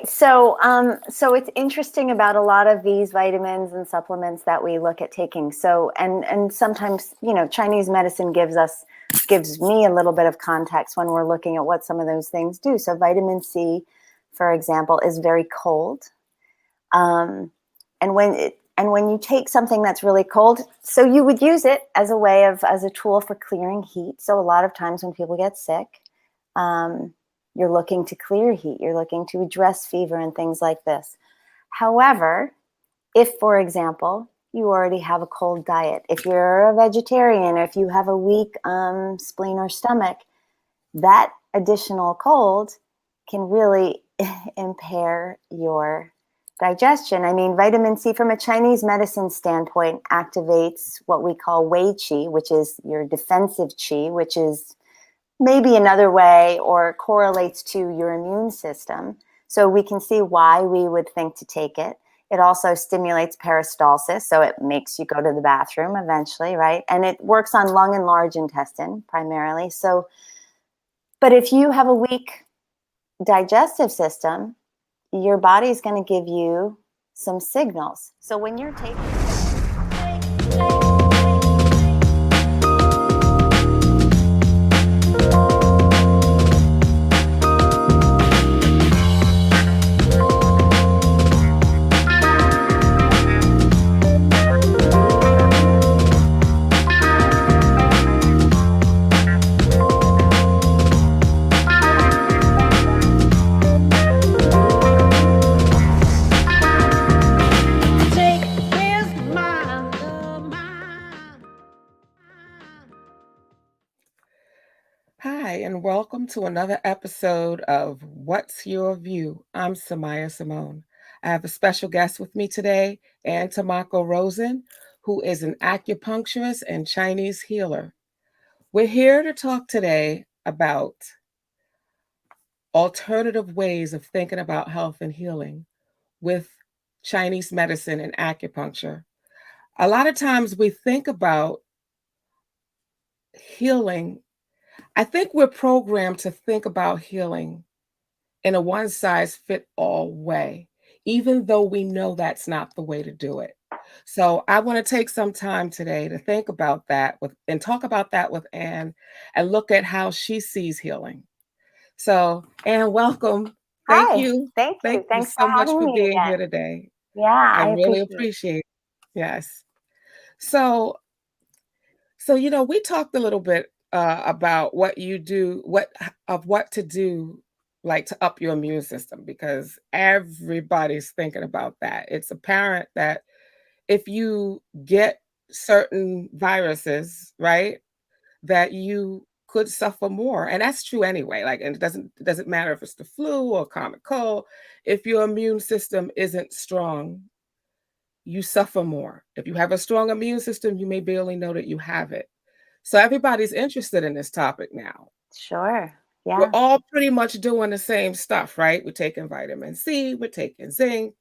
So it's interesting about a lot of these vitamins and supplements that we look at taking. So, and sometimes, Chinese medicine gives me a little bit of context when we're looking at what some of those things do. So vitamin C, for example, is very cold. And when you take something that's really cold, so you would use it as a tool for clearing heat. So a lot of times when people get sick, you're looking to clear heat, you're looking to address fever and things like this. However, if, for example, you already have a cold diet, if you're a vegetarian, or if you have a weak spleen or stomach, that additional cold can really impair your digestion. I mean, vitamin C from a Chinese medicine standpoint activates what we call Wei Qi, which is your defensive qi, which is maybe another way or correlates to your immune system. So we can see why we would think to take it. It also stimulates peristalsis, so it makes you go to the bathroom eventually, right? And it works on lung and large intestine primarily. So, but if you have a weak digestive system, your body is going to give you some signals. So when you're taking... And welcome to another episode of What's Your View? I'm Sumayyah Simone. I have a special guest with me today, Ann Tomoko Rosen, who is an acupuncturist and Chinese healer. We're here to talk today about alternative ways of thinking about health and healing with Chinese medicine and acupuncture. A lot of times we think about healing. I think we're programmed to think about healing in a one-size-fits-all way, even though we know that's not the way to do it. So I want to take some time today to think about that and talk about that with Ann and look at how she sees healing. So Ann, welcome. Thank Hi, you. thank you. Thank you Thanks for so much having for me being again. here today. Yeah, I really appreciate it. appreciate it. Yes. So we talked a little bit about what you do, what to do, like to up your immune system, because everybody's thinking about that. It's apparent that if you get certain viruses, right, that you could suffer more. And that's true anyway. Like, and it doesn't matter if it's the flu or common cold. If your immune system isn't strong, you suffer more. If you have a strong immune system, you may barely know that you have it. So everybody's interested in this topic now. Sure. Yeah. We're all pretty much doing the same stuff, right? We're taking vitamin C, we're taking zinc,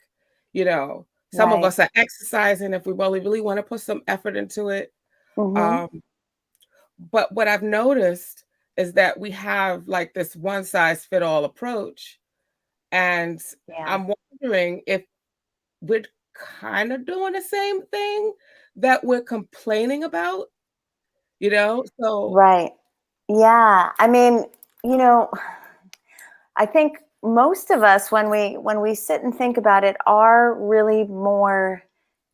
some of us are exercising if we really want to put some effort into it. Mm-hmm. But what I've noticed is that we have like this one-size-fits-all approach. And I'm wondering if we're kind of doing the same thing that we're complaining about, so. Right. Yeah. I mean, I think most of us, when we sit and think about it, are really more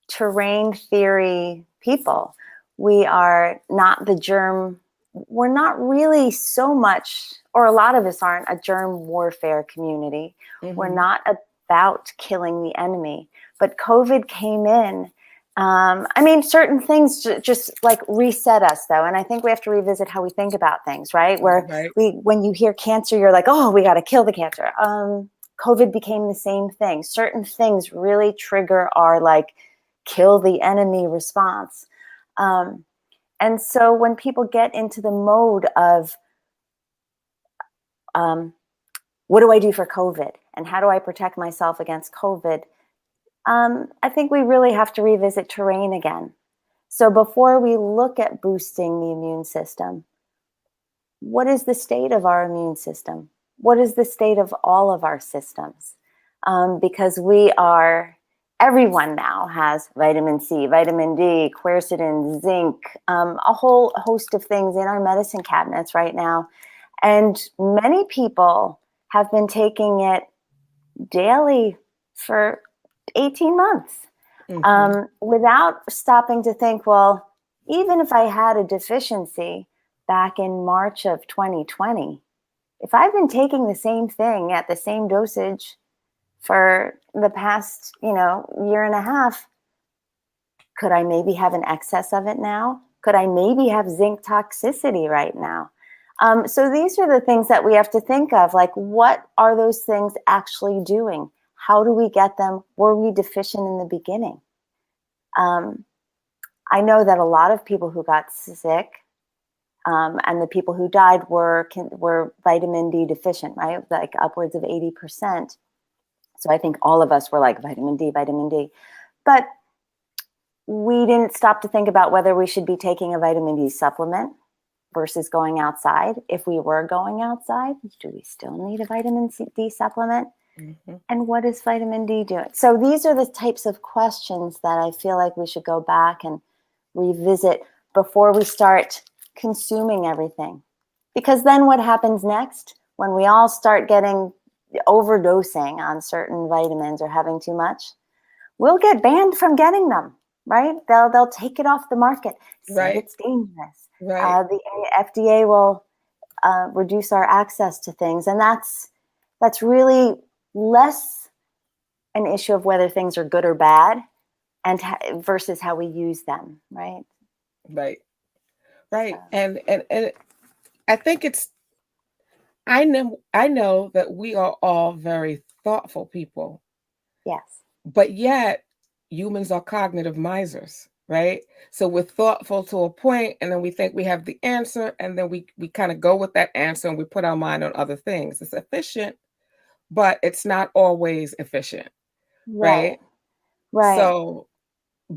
terrain theory people. We are not the germ. We're not really so much, or a lot of us aren't a germ warfare community. Mm-hmm. We're not about killing the enemy. But COVID came in. I mean, certain things just like reset us, though. And I think we have to revisit how we think about things, right? Where when you hear cancer, you're like, oh, we got to kill the cancer. COVID became the same thing. Certain things really trigger our like kill the enemy response. And so when people get into the mode of what do I do for COVID and how do I protect myself against COVID, I think we really have to revisit terrain again. So before we look at boosting the immune system, what is the state of our immune system? What is the state of all of our systems? because everyone now has vitamin C, vitamin D, quercetin, zinc, a whole host of things in our medicine cabinets right now. And many people have been taking it daily for 18 months without stopping to think, well, even if I had a deficiency back in March of 2020, if I've been taking the same thing at the same dosage for the past, year and a half, could I maybe have an excess of it now? Could I maybe have zinc toxicity right now? So these are the things that we have to think of, like, what are those things actually doing? How do we get them? Were we deficient in the beginning? I know that a lot of people who got sick and the people who died were vitamin D deficient, right? Like upwards of 80%. So I think all of us were like vitamin D, vitamin D. But we didn't stop to think about whether we should be taking a vitamin D supplement versus going outside. If we were going outside, do we still need a vitamin D supplement? And what is vitamin D doing? So these are the types of questions that I feel like we should go back and revisit before we start consuming everything. Because then what happens next when we all start getting overdosing on certain vitamins or having too much? We'll get banned from getting them, right? They'll take it off the market. Say it's dangerous. Right. The FDA will reduce our access to things, and that's really less an issue of whether things are good or bad, and versus how we use them, right? Right. And I think I know that we are all very thoughtful people. Yes. But yet humans are cognitive misers, right? So we're thoughtful to a point, and then we think we have the answer, and then we kind of go with that answer and we put our mind on other things. It's efficient, but it's not always efficient, right? Right. So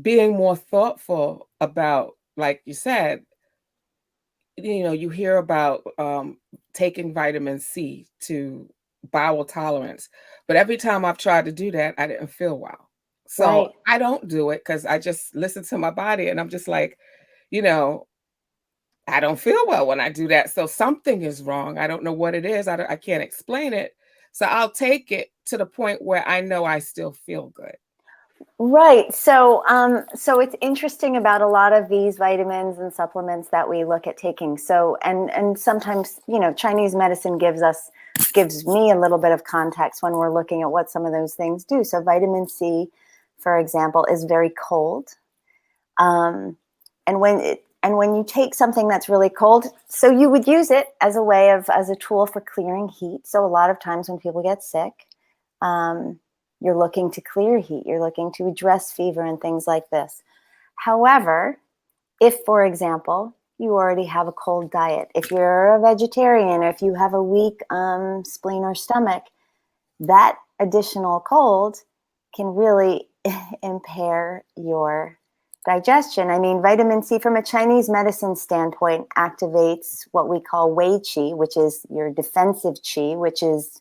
being more thoughtful about, like you said, you hear about taking vitamin C to bowel tolerance, but every time I've tried to do that, I didn't feel well. So I don't do it because I just listen to my body, and I'm just like, I don't feel well when I do that. So something is wrong. I don't know what it is. I can't explain it. So I'll take it to the point where I know I still feel good. Right. So it's interesting about a lot of these vitamins and supplements that we look at taking. So, and sometimes, Chinese medicine gives me a little bit of context when we're looking at what some of those things do. So vitamin C, for example, is very cold. And when you take something that's really cold, so you would use it as a tool for clearing heat. So a lot of times when people get sick, you're looking to clear heat, you're looking to address fever and things like this. However, if, for example, you already have a cold diet, if you're a vegetarian, or if you have a weak spleen or stomach, that additional cold can really impair your digestion. I mean, vitamin C from a Chinese medicine standpoint activates what we call Wei Qi, which is your defensive qi, which is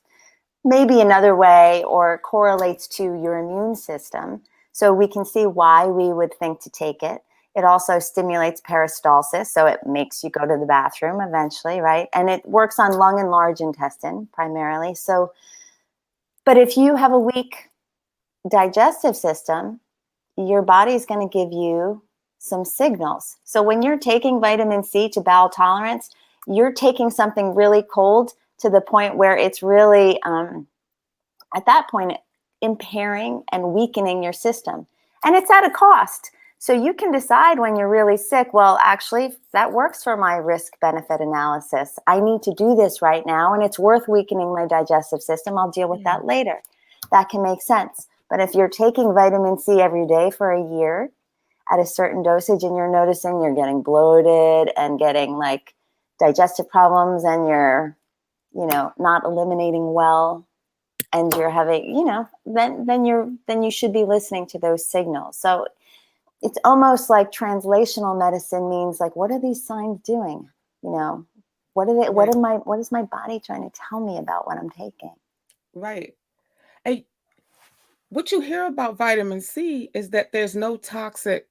maybe another way, or correlates to your immune system. So we can see why we would think to take it. It also stimulates peristalsis, so it makes you go to the bathroom eventually, right? And it works on lung and large intestine primarily. So, but if you have a weak digestive system, your body is going to give you some signals. So when you're taking vitamin C to bowel tolerance, you're taking something really cold to the point where it's really, at that point, impairing and weakening your system. And it's at a cost. So you can decide when you're really sick, well, actually, that works for my risk-benefit analysis. I need to do this right now, and it's worth weakening my digestive system. I'll deal with that later. That can make sense. But if you're taking vitamin C every day for a year at a certain dosage, and you're noticing you're getting bloated and getting like digestive problems, and you're not eliminating well, and you're having, then you should be listening to those signals. So it's almost like translational medicine means, like, what are these signs doing? What are they? What is my body trying to tell me about what I'm taking? Right. And what you hear about vitamin C is that there's no toxic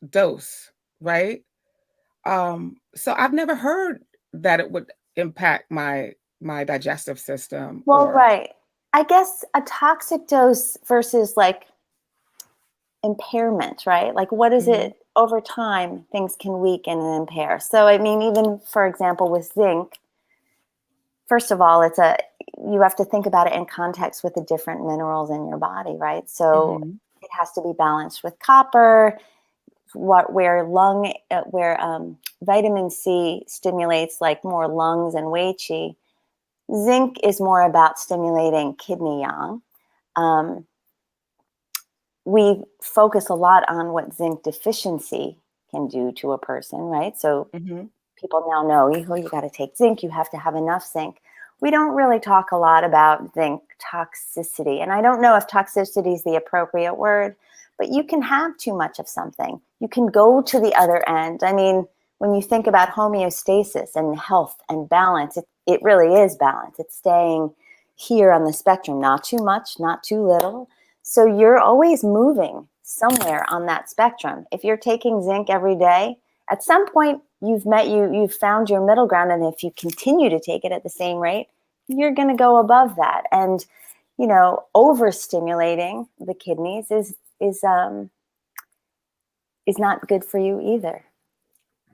dose, right? So I've never heard that it would impact my digestive system Well, or right. I guess a toxic dose versus like impairment, right? Like what is Mhm, it over time things can weaken and impair. So I mean, even for example with zinc, first of all, you have to think about it in context with the different minerals in your body, right? So mhm, it has to be balanced with copper, where vitamin C stimulates like more lungs and wei qi. Zinc is more about stimulating kidney yang. Um, we focus a lot on what zinc deficiency can do to a person, right? So mhm, people now know you got to take zinc, you have to have enough zinc. We don't really talk a lot about zinc toxicity. And I don't know if toxicity is the appropriate word, but you can have too much of something. You can go to the other end. I mean, when you think about homeostasis and health and balance, it really is balance. It's staying here on the spectrum, not too much, not too little. So you're always moving somewhere on that spectrum. If you're taking zinc every day, at some point you've found your middle ground, and if you continue to take it at the same rate, you're going to go above that. And overstimulating the kidneys is not good for you either.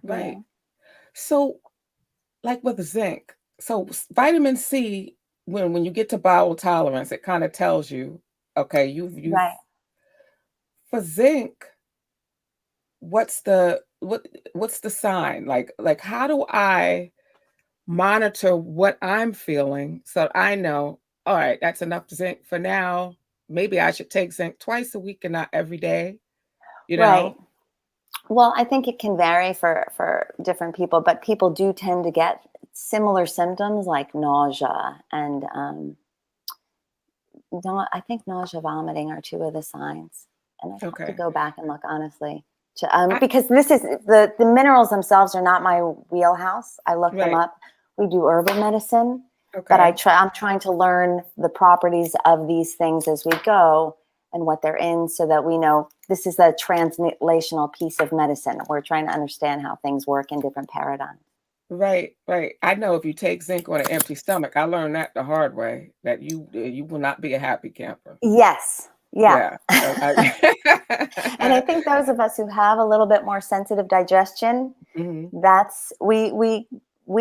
you right. know So, like with zinc, so vitamin C, when you get to bowel tolerance, it kind of tells you, okay, you've right. for zinc, what's the sign? Like how do I monitor what I'm feeling so I know, all right, that's enough zinc for now. Maybe I should take zinc twice a week and not every day, you Right. know? Well, I think it can vary for different people, but people do tend to get similar symptoms like nausea and I think nausea, vomiting are two of the signs. And I'd have to Okay. go back and look honestly, I because this is the minerals themselves are not my wheelhouse. I looked them right. up. We do herbal medicine, but Okay. I'm trying to learn the properties of these things as we go and what they're in, so that we know this is a translational piece of medicine. We're trying to understand how things work in different paradigms. Right, right. I know if you take zinc on an empty stomach, I learned that the hard way, that you will not be a happy camper. Yes. Yeah. Yeah. And I think those of us who have a little bit more sensitive digestion, Mhm, that's we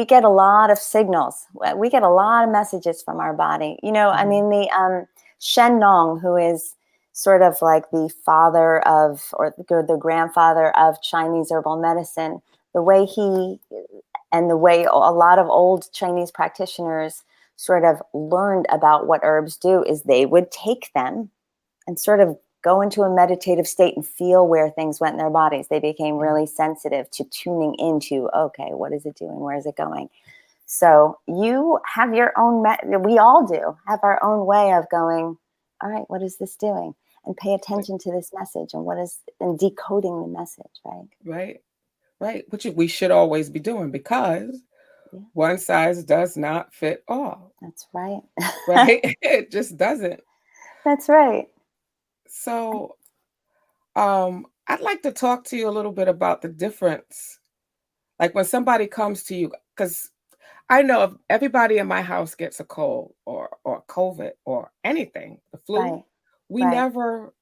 get a lot of signals. We get a lot of messages from our body. I mhm, mean, the Shen Nong, who is sort of like the father of, or the grandfather of Chinese herbal medicine, the way he and the way a lot of old Chinese practitioners sort of learned about what herbs do is they would take them and sort of go into a meditative state and feel where things went in their bodies. They became mhm. really sensitive to tuning into, okay, what is it doing? Where is it going? So you have your own, we all do have our own way of going, all right, what is this doing? And pay attention to this message and decoding the message, right? Right, right, which we should always be doing because Yeah, one size does not fit all, that's right. right? It just doesn't. That's right. So, I'd like to talk to you a little bit about the difference. Like when somebody comes to you, because I know if everybody in my house gets a cold or COVID or anything, the flu, Right. we Right. never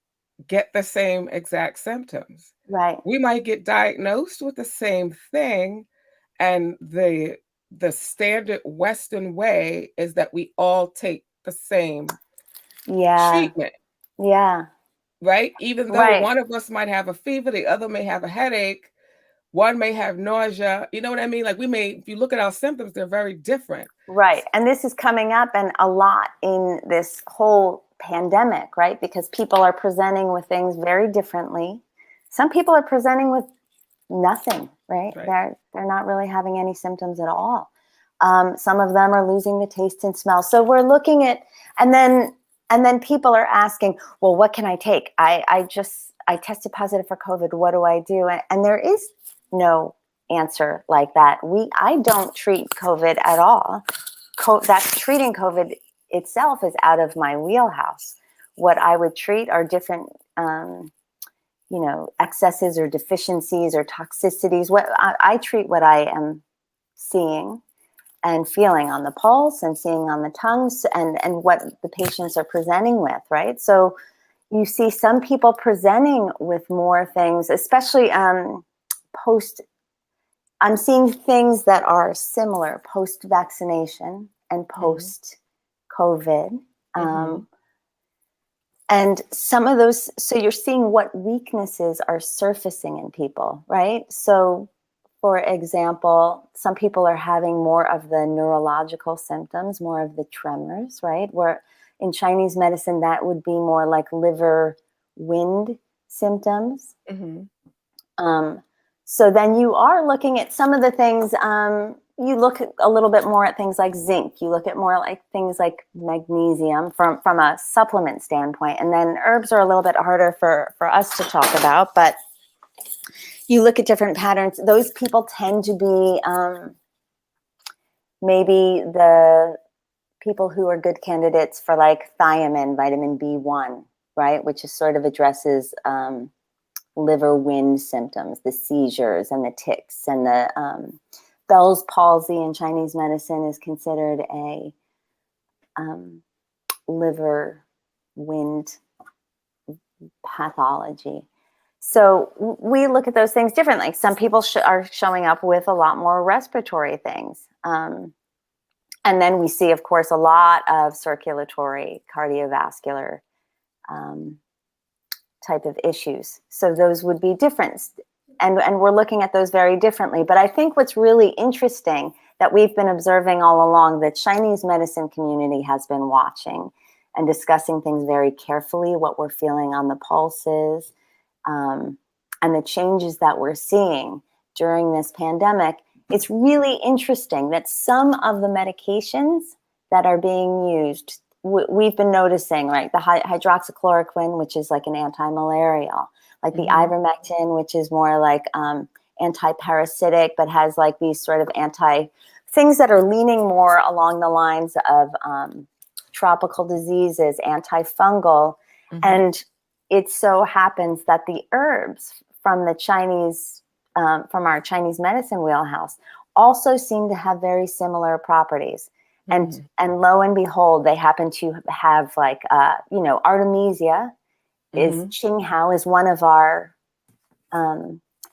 get the same exact symptoms. Right. We might get diagnosed with the same thing, and the standard Western way is that we all take the same Yeah. treatment, Yeah. right? Even though Right. one of us might have a fever, the other may have a headache, one may have nausea. You know what I mean? Like if you look at our symptoms, they're very different. Right. And this is coming up and a lot in this whole pandemic, right? Because people are presenting with things very differently. Some people are presenting with nothing, right? Right. They're not really having any symptoms at all. Some of them are losing the taste and smell. So we're looking at, and then people are asking, well, what can I take? I tested positive for COVID. What do I do? And there is no answer like that. I don't treat COVID at all. That treating COVID itself is out of my wheelhouse. what I would treat are different, excesses or deficiencies or toxicities. What I treat what I am seeing and feeling on the pulse and seeing on the tongues and what the patients are presenting with, right? So you see some people presenting with more things, especially post. I'm seeing things that are similar post-vaccination and post-COVID. And some of those, so you're seeing what weaknesses are surfacing in people, right? So, for example, some people are having more of the neurological symptoms, more of the tremors, right? Where in Chinese medicine, that would be more like liver wind symptoms. So then you are looking at some of the things, you look a little bit more at things like zinc, you look at more like things like magnesium from a supplement standpoint. And then herbs are a little bit harder for us to talk about, but you look at different patterns. Those people tend to be maybe the people who are good candidates for like thiamine, vitamin B1, right? Which is sort of addresses liver wind symptoms, the seizures and the tics and the Bell's palsy in Chinese medicine is considered a liver wind pathology. So we look at those things differently. Some people are showing up with a lot more respiratory things. And then we see, of course, a lot of circulatory, cardiovascular type of issues. So those would be different. And we're looking at those very differently. But I think what's really interesting that we've been observing all along, the Chinese medicine community has been watching and discussing things very carefully, what we're feeling on the pulses, and the changes that we're seeing during this pandemic. It's really interesting that some of the medications that are being used, we've been noticing, right? The hydroxychloroquine, which is like an anti-malarial, like the ivermectin, which is more like anti-parasitic, but has like these sort of things that are leaning more along the lines of tropical diseases, antifungal. And it so happens that the herbs from the Chinese, from our Chinese medicine wheelhouse also seem to have very similar properties. And lo and behold, they happen to have like, Artemisia is Qinghao is one of our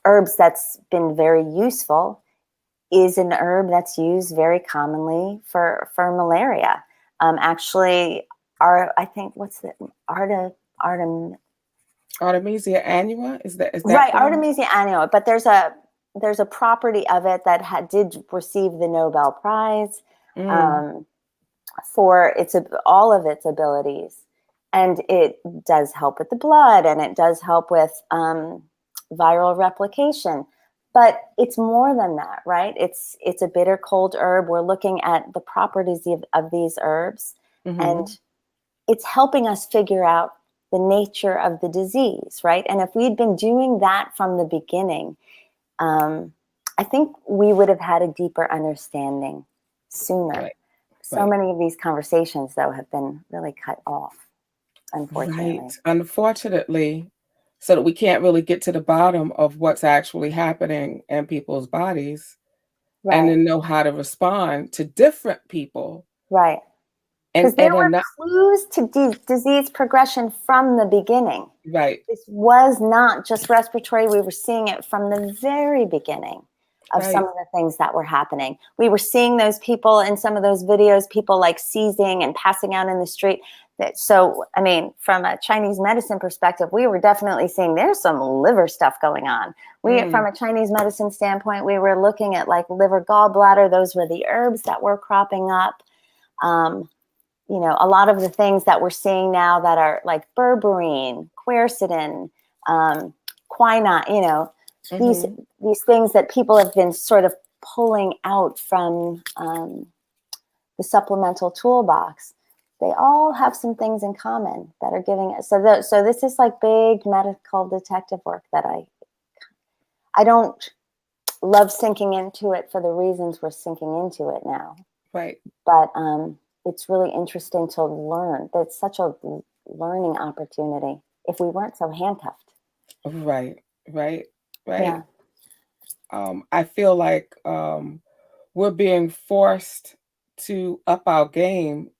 herbs that's been very useful, is an herb that's used very commonly for malaria. Actually, I think what's the Artemisia annua, is that right, Artemisia annua, but there's a property of it that did receive the Nobel Prize for all of its abilities, and it does help with the blood, and it does help with viral replication. But it's more than that, right? It's a bitter cold herb. We're looking at the properties of these herbs, and it's helping us figure out the nature of the disease, right? And if we'd been doing that from the beginning, I think we would have had a deeper understanding sooner. So many of these conversations, though, have been really cut off, unfortunately. Right, unfortunately, so that we can't really get to the bottom of what's actually happening in people's bodies, and then know how to respond to different people. Right. Because there were clues to disease progression from the beginning. Right. This was not just respiratory. We were seeing it from the very beginning of some of the things that were happening. We were seeing those people in some of those videos, people like seizing and passing out in the street. So, I mean, from a Chinese medicine perspective, we were definitely seeing there's some liver stuff going on. From a Chinese medicine standpoint, we were looking at like liver gallbladder. Those were the herbs that were cropping up. A lot of the things that we're seeing now that are like berberine, quercetin, quinine, these things that people have been sort of pulling out from the supplemental toolbox. They all have some things in common that are giving it. So this is like big medical detective work that I don't love sinking into it for the reasons we're sinking into it now. Right. But it's really interesting to learn. It's such a learning opportunity if we weren't so handcuffed. Right, right, right. Yeah. I feel like we're being forced to up our game.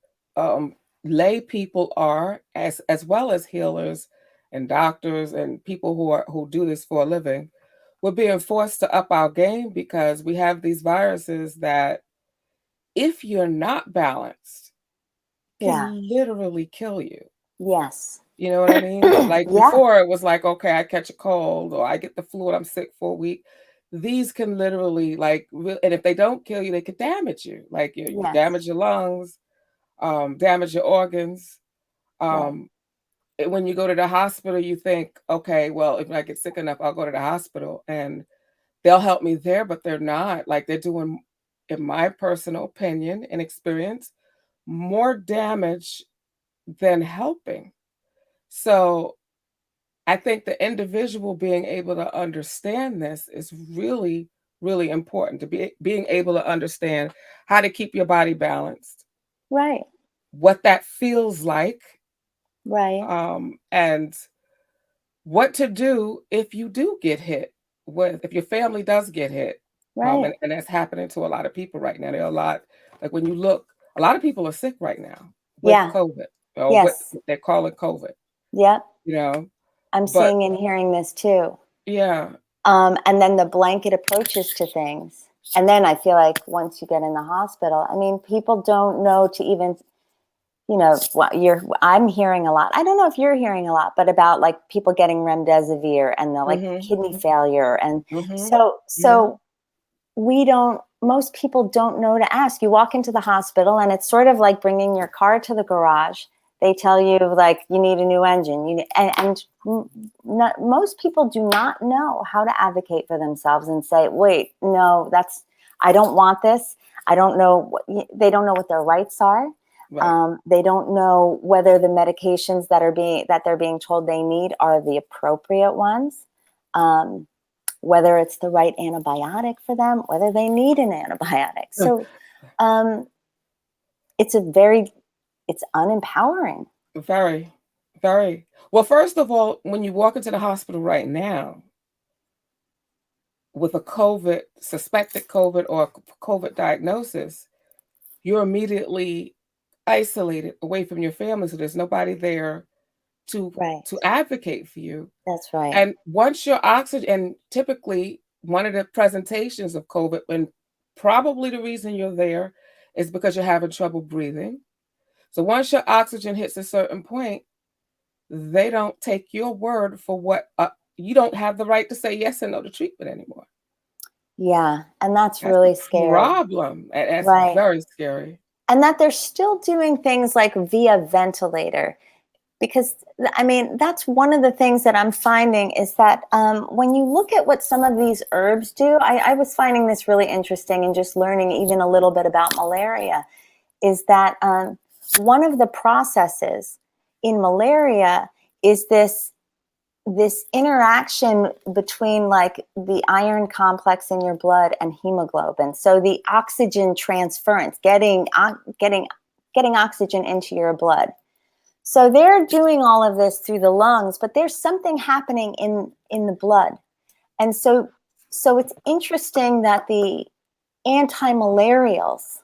Lay people are, as well as healers and doctors and people who do this for a living. We're being forced to up our game because we have these viruses that, if you're not balanced, Yeah. can literally kill you. Yes. You know what I mean? Like Yeah. before, it was like, okay, I catch a cold or I get the flu and I'm sick for a week. These can literally, like, and if they don't kill you, they could damage you. Like you Yes. damage your lungs, damage your organs. Right. When you go to the hospital, you think, okay, well, if I get sick enough, I'll go to the hospital and they'll help me there, but they're not. Like they're doing, in my personal opinion and experience, more damage than helping. So I think the individual being able to understand this is really, really important, to being able to understand how to keep your body balanced, Right. what that feels like, Right. and what to do if you do get hit, if your family does get hit. Right. And that's happening to a lot of people right now. There are a lot, like when you look, a lot of people are sick right now with Yeah. COVID, or what Yes. they're calling COVID, Yep. you know, I'm but seeing and hearing this too. yeah. And then the blanket approaches to things. And then I feel like once you get in the hospital, I mean, people don't know to even, I'm hearing a lot. I don't know if you're hearing a lot, but about like people getting remdesivir and the like Mhm, kidney failure. And mhm, so, mhm. so most people don't know to ask. You walk into the hospital and it's sort of like bringing your car to the garage. They tell you like you need a new engine. Most people do not know how to advocate for themselves and say, wait, no, I don't want this. I don't know. They don't know what their rights are. Right. They don't know whether the medications that they're being told they need are the appropriate ones. Whether it's the right antibiotic for them, whether they need an antibiotic. So um, it's it's unempowering. Very, very. Well, first of all, when you walk into the hospital right now with a suspected COVID or COVID diagnosis, you're immediately isolated away from your family. So there's nobody there to Right. advocate for you. That's right. And once your oxygen, and typically one of the presentations of COVID, and probably the reason you're there, is because you're having trouble breathing. So once your oxygen hits a certain point, they don't take your word for what you don't have the right to say yes and no to treatment anymore. Yeah. And that's That's the really scary. problem. And that's Right. very scary. And that they're still doing things like via ventilator. Because I mean, that's one of the things that I'm finding is that when you look at what some of these herbs do, I was finding this really interesting and just learning even a little bit about malaria, is that one of the processes in malaria is this interaction between like the iron complex in your blood and hemoglobin. So the oxygen transference, getting oxygen into your blood. So they're doing all of this through the lungs, but there's something happening in the blood. And so it's interesting that the anti-malarials,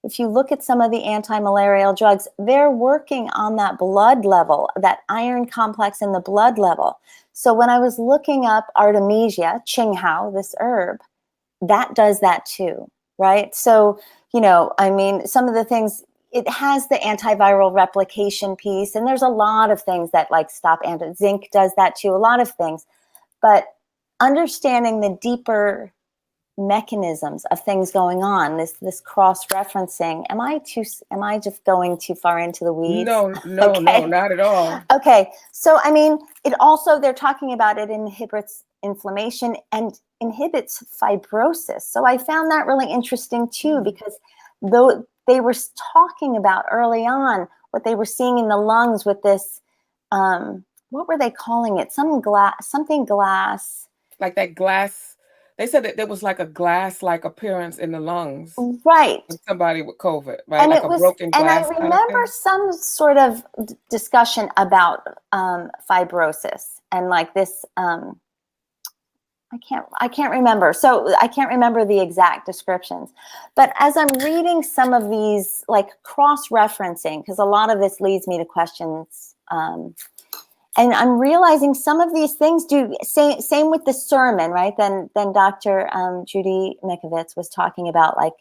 if you look at some of the anti-malarial drugs, they're working on that blood level, that iron complex in the blood level. So when I was looking up Artemisia, Qinghao, this herb, that does that too, right? So, I mean, some of the things, it has the antiviral replication piece, and there's a lot of things that like stop zinc does that too, a lot of things. But understanding the deeper mechanisms of things going on, this cross-referencing, am I just going too far into the weeds? No, no, no, Okay. not at all. Okay. So I mean, it also, they're talking about it inhibits inflammation and inhibits fibrosis. So I found that really interesting too, because though they were talking about early on what they were seeing in the lungs with this, what were they calling it? Something glass. Like that glass, They said that there was like a glass-like appearance in the lungs Right. of somebody with COVID, right? And Like it a was, broken and I glass kind of remember thing. some sort of discussion about fibrosis and like this. I can't remember. So I can't remember the exact descriptions. But as I'm reading some of these, like cross-referencing, because a lot of this leads me to questions. And I'm realizing some of these things do same with the sermon, right? Then Dr. Judy Mikovits was talking about like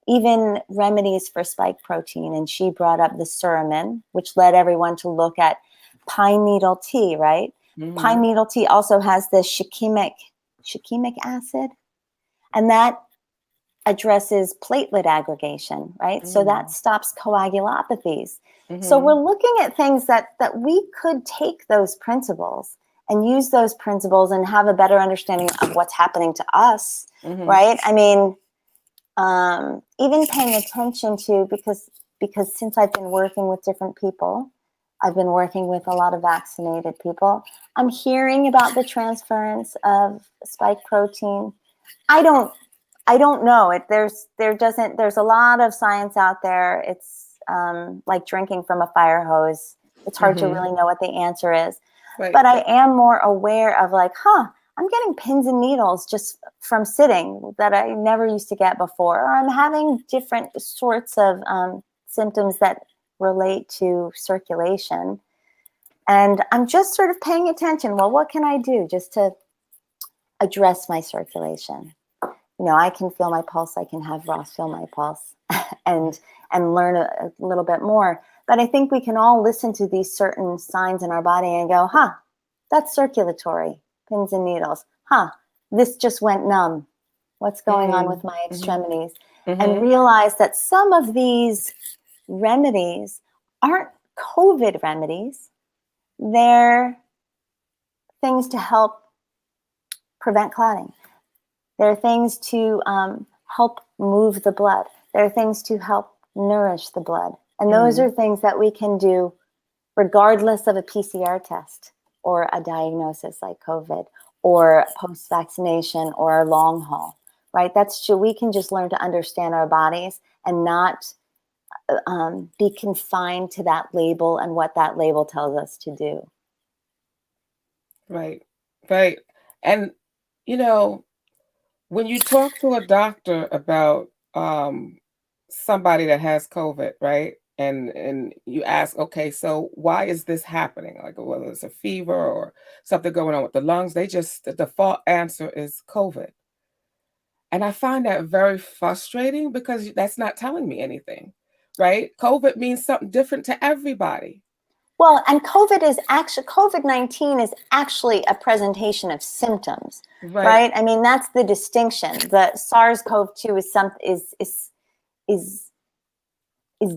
even remedies for spike protein, and she brought up the sermon, which led everyone to look at pine needle tea, right? Pine Mm-hmm. needle tea also has the shikimic acid, and that addresses platelet aggregation, right? So that stops coagulopathies. So Mm-hmm. we're looking at things that we could take those principles and use those principles and have a better understanding of what's happening to us, Mm-hmm. right? I mean, even paying attention to, because since I've been working with different people, I've been working with a lot of vaccinated people. I'm hearing about the transference of spike protein. I don't know it. There's a lot of science out there. It's like drinking from a fire hose. It's hard to Mm-hmm. really know what the answer is. Right. But I am more aware of like, I'm getting pins and needles just from sitting that I never used to get before. Or I'm having different sorts of symptoms that relate to circulation. And I'm just sort of paying attention. Well, what can I do just to address my circulation? You know, I can feel my pulse. I can have Ross feel my pulse and learn a little bit more. But I think we can all listen to these certain signs in our body and go, that's circulatory, pins and needles. This just went numb. What's going on with my Mm-hmm. extremities? And Mm-hmm. realize that some of these remedies aren't COVID remedies. They're things to help prevent clotting. There are things to help move the blood. There are things to help nourish the blood. And those Mm-hmm. are things that we can do regardless of a PCR test or a diagnosis like COVID or post-vaccination or long haul, right? That's true. We can just learn to understand our bodies and not be confined to that label and what that label tells us to do. Right. Right. And you know, when you talk to a doctor about somebody that has COVID, right? And you ask, okay, so why is this happening? Like whether it's a fever or something going on with the lungs, the default answer is COVID. And I find that very frustrating because that's not telling me anything, right? COVID means something different to everybody. Well, and COVID-19 is actually a presentation of symptoms, Right, right? I mean, that's the distinction. The SARS-CoV-2 is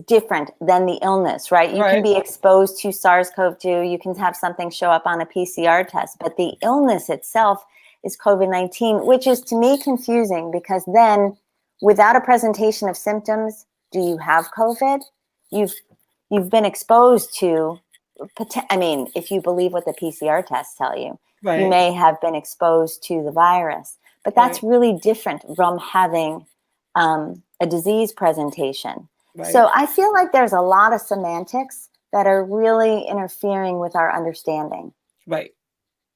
different than the illness, right? You can right, be exposed to SARS-CoV-2, you can have something show up on a PCR test, but the illness itself is COVID-19, which is to me confusing because then without a presentation of symptoms, do you have COVID? You've been exposed to, I mean, if you believe what the PCR tests tell you, you right, may have been exposed to the virus, but that's right, really different from having a disease presentation. right, So I feel like there's a lot of semantics that are really interfering with our understanding. right.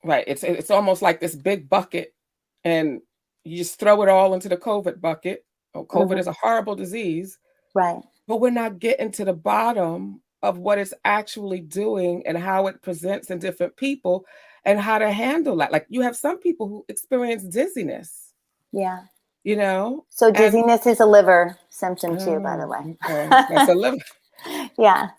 Right. It's almost like this big bucket and you just throw it all into the COVID bucket. Oh, COVID Hmm. is a horrible disease, Right. but we're not getting to the bottom of what it's actually doing and how it presents in different people and how to handle that. Like you have some people who experience dizziness, Yeah. you know, So and dizziness is a liver symptom too, by the oh, way. okay. That's a little Yeah.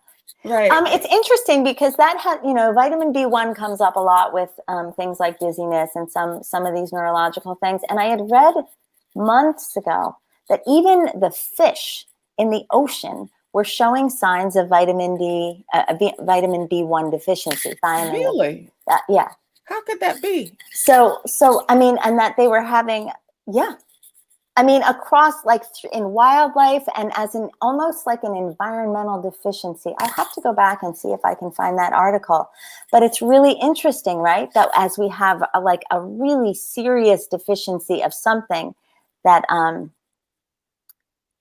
right. It's interesting because that had, vitamin B1 comes up a lot with things like dizziness and some of these neurological things. And I had read months ago that even the fish in the ocean were showing signs of vitamin B1 deficiency, thiamine. Really? Yeah. How could that be? So I mean, and that they were having, yeah, I mean, across like in wildlife and as an almost like an environmental deficiency. I'll have to go back and see if I can find that article. But it's really interesting, right? That as we have like a really serious deficiency of something that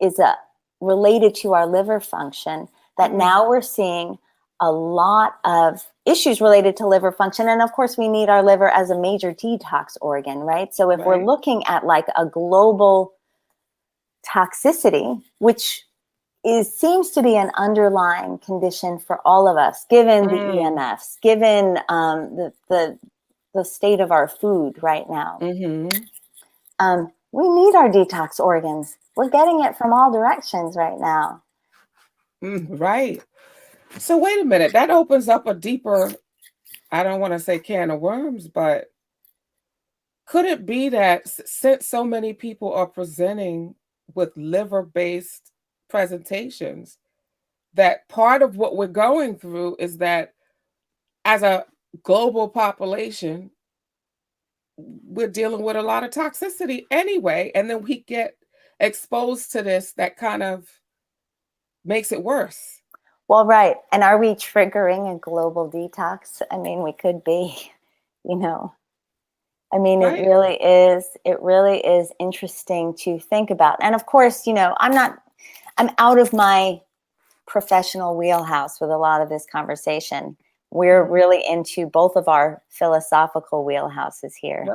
is related to our liver function, that now we're seeing a lot of issues related to liver function. And of course, we need our liver as a major detox organ, right? So if we're looking at like a global toxicity, which seems to be an underlying condition for all of us, given the EMFs, given the state of our food right now. We need our detox organs. We're getting it from all directions right now. Right. So wait a minute. That opens up a deeper, I don't want to say can of worms, but could it be that since so many people are presenting with liver-based presentations, that part of what we're going through is that as a global population, we're dealing with a lot of toxicity anyway, and then we get exposed to this that kind of makes it worse. Well, right. And are we triggering a global detox? I mean, we could be, you know. I mean, Right. it really is interesting to think about. And of course, you know, I'm out of my professional wheelhouse with a lot of this conversation. We're really into both of our philosophical wheelhouses here.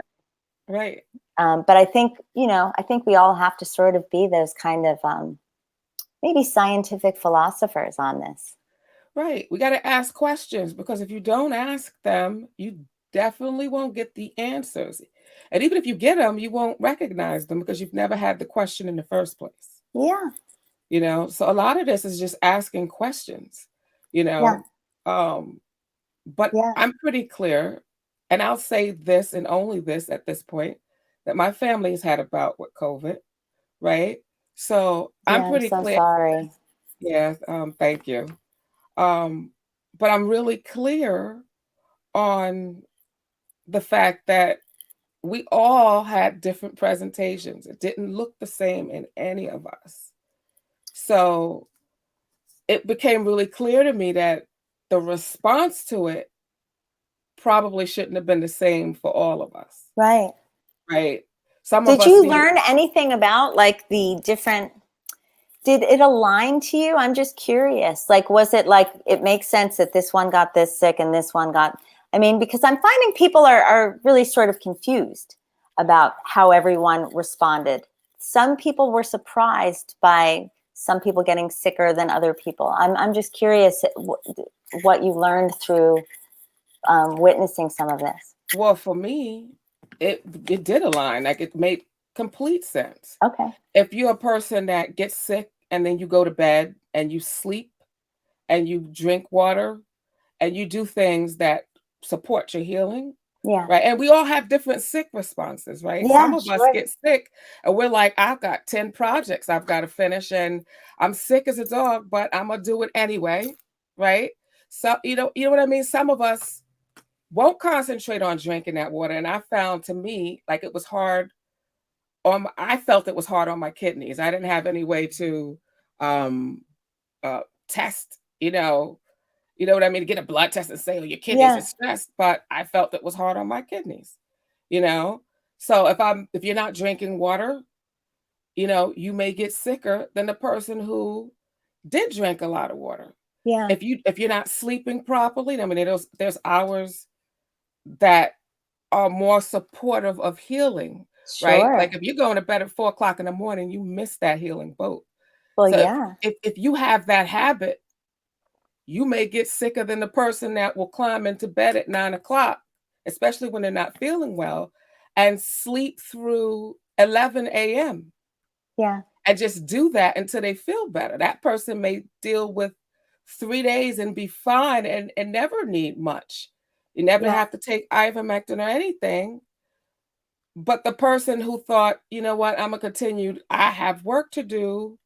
Right. But I think, you know, I think we all have to sort of be those kind of maybe scientific philosophers on this. Right. We got to ask questions, because if you don't ask them, you definitely won't get the answers. And even if you get them, you won't recognize them because you've never had the question in the first place. Yeah. You know, so a lot of this is just asking questions, you know. But I'm pretty clear, and I'll say this and only this at this point, that my family has had a bout with COVID, right? So I'm pretty so clear. Sorry. Yeah, thank you. But I'm really clear on the fact that we all had different presentations. It didn't look the same in any of us. So it became really clear to me that the response to it probably shouldn't have been the same for all of us. Right. Right. Some of Did us you learn anything about like the different, did it align to you? I'm just curious. Like, was it like, it makes sense that this one got this sick and this one got, I mean, because I'm finding people are really sort of confused about how everyone responded. Some people were surprised by some people getting sicker than other people. I'm just curious what you learned through witnessing some of this. Well, for me, it did align. Like, it made complete sense. Okay. If you're a person that gets sick and then you go to bed and you sleep and you drink water and you do things that support your healing, right? And we all have different sick responses, right? Yeah, Some of us get sick and we're like, I've got 10 projects I've got to finish and I'm sick as a dog, but I'm gonna do it anyway, right? So, you know what I mean? Some of us won't concentrate on drinking that water. And I found, to me, like, it was hard I felt it was hard on my kidneys. I didn't have any way to test, you know what I mean, to get a blood test and say, oh, your kidneys are stressed, but I felt it was hard on my kidneys, you know. So if you're not drinking water, you know, you may get sicker than the person who did drink a lot of water. Yeah. If you're not sleeping properly, I mean, there's hours that are more supportive of healing. Right? Sure. Like, if you're going to bed at 4 o'clock in the morning, you miss that healing boat. Well, So yeah. if you have that habit, you may get sicker than the person that will climb into bed at 9 o'clock, especially when they're not feeling well, and sleep through 11 a.m. Yeah. And just do that until they feel better. That person may deal with 3 days and be fine and never need much. You never have to take ivermectin or anything. But the person who thought, you know what, I'm gonna continue, I have work to do,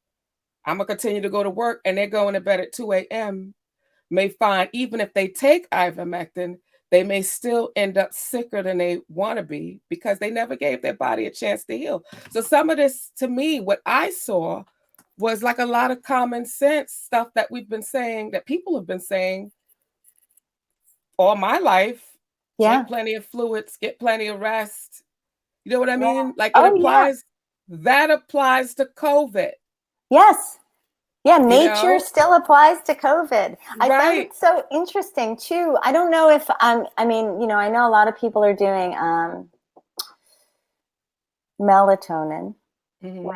I'm gonna continue to go to work, and they're going to bed at 2 a.m., may find, even if they take ivermectin, they may still end up sicker than they want to be because they never gave their body a chance to heal. So some of this, to me, what I saw was like a lot of common sense stuff that we've been saying, that people have been saying all my life. Yeah. Drink plenty of fluids, get plenty of rest. You know what I mean? Like Oh, yeah. that applies to COVID. Yes. Yeah, You nature know? still applies to COVID. I found Right. it so interesting too. I don't know if I mean, I know a lot of people are doing melatonin, Mm-hmm.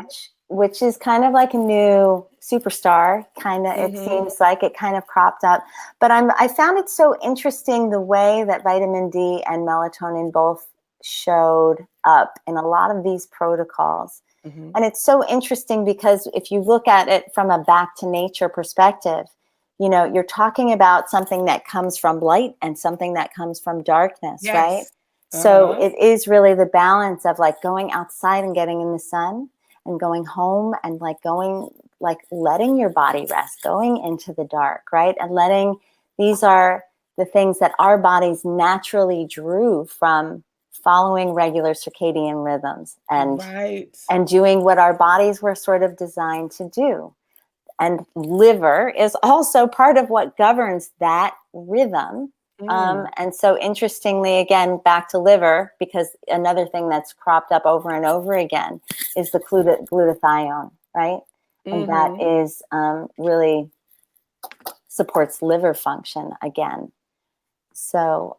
which is kind of like a new superstar. Kind of, it Mm-hmm. seems like it kind of cropped up. But I found it so interesting the way that vitamin D and melatonin both showed up in a lot of these protocols. Mm-hmm. And it's so interesting because if you look at it from a back to nature perspective, you're talking about something that comes from light and something that comes from darkness, right? Yes. So Uh-huh. it is really the balance of like going outside and getting in the sun and going home and letting your body rest, going into the dark, right? And these are the things that our bodies naturally drew from following regular circadian rhythms Right. and doing what our bodies were sort of designed to do. And liver is also part of what governs that rhythm. And so interestingly, again, back to liver, because another thing that's cropped up over and over again is the glutathione, right? And that Mm-hmm. is really supports liver function again. So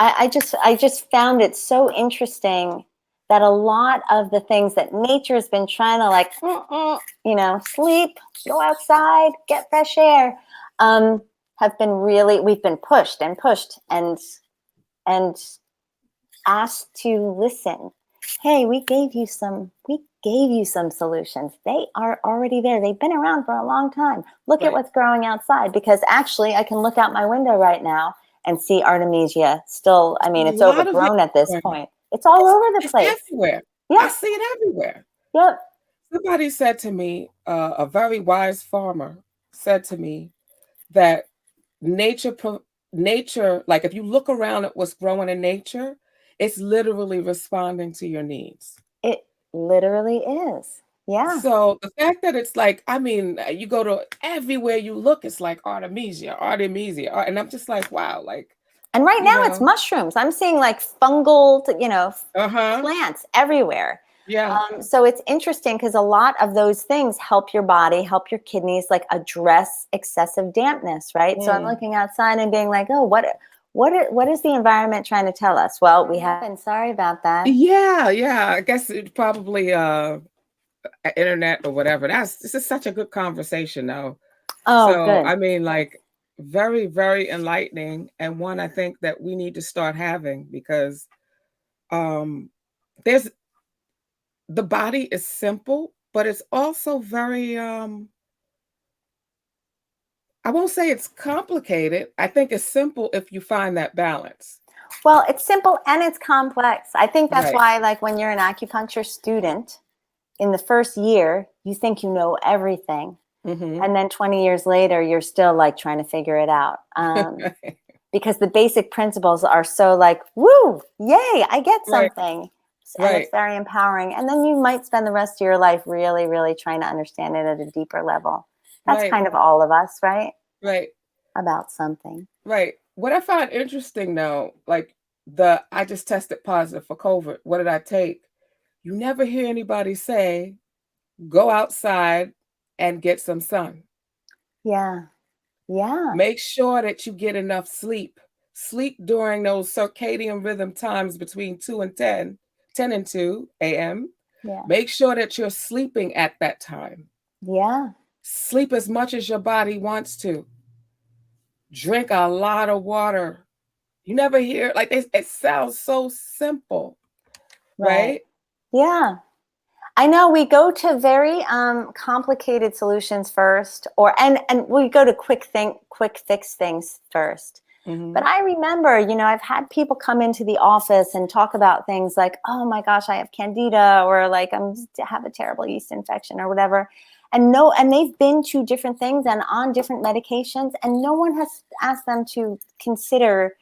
I just found it so interesting that a lot of the things that nature has been trying to sleep, go outside, get fresh air, have been we've been pushed and pushed and asked to listen. Hey, we gave you some solutions. They are already there. They've been around for a long time. Look at Right. what's growing outside, because actually I can look out my window right now and see Artemisia still. I mean, A it's lot of it. overgrown at this Right. point. It's all over the It's place. everywhere. I Yeah. see it everywhere. Yep. Somebody said to me, a very wise farmer said to me that nature, like if you look around at what's growing in nature, it's literally responding to your needs. It literally is. Yeah. So the fact that it's like, I mean, you go to everywhere you look, it's like Artemisia, and I'm just like, wow, like, And right you now it's know, mushrooms. I'm seeing like fungal, uh-huh, plants everywhere. yeah, So it's interesting because a lot of those things help your body, help your kidneys, like address excessive dampness, right? So I'm mm. looking outside and being like, oh, what is the environment trying to tell us? Well, we haven't. Sorry about that. Yeah. I guess it's probably internet or whatever. This is such a good conversation though. Oh, So good. I mean, like, very, very enlightening, and one I think that we need to start having, because there's the body is simple, but it's also very I won't say it's complicated. I think it's simple if you find that balance. Well, it's simple and it's complex. I think that's Right. why, like, when you're an acupuncture student in the first year, you think you know everything. Mm-hmm. And then 20 years later, you're still like trying to figure it out. Because the basic principles are so like, woo, yay, I get Right. something. And Right. it's very empowering. And then you might spend the rest of your life really, really trying to understand it at a deeper level. That's Right. kind of all of us, right? Right. About something. Right. What I find interesting though, like I just tested positive for COVID. What did I take? You never hear anybody say, go outside and get some sun. Yeah. Yeah. Make sure that you get enough sleep. Sleep during those circadian rhythm times between 2 and 10 and 2 a.m. Yeah. Make sure that you're sleeping at that time. Yeah. Sleep as much as your body wants to. Drink a lot of water. You never hear, like, it sounds so simple, Right. right? Yeah. I know we go to very complicated solutions first, and we go to quick fix things first. But Mm-hmm. I remember, I've had people come into the office and talk about things like, oh my gosh, I have candida, or like have a terrible yeast infection or whatever. And they've been to different things and on different medications, and no one has asked them to consider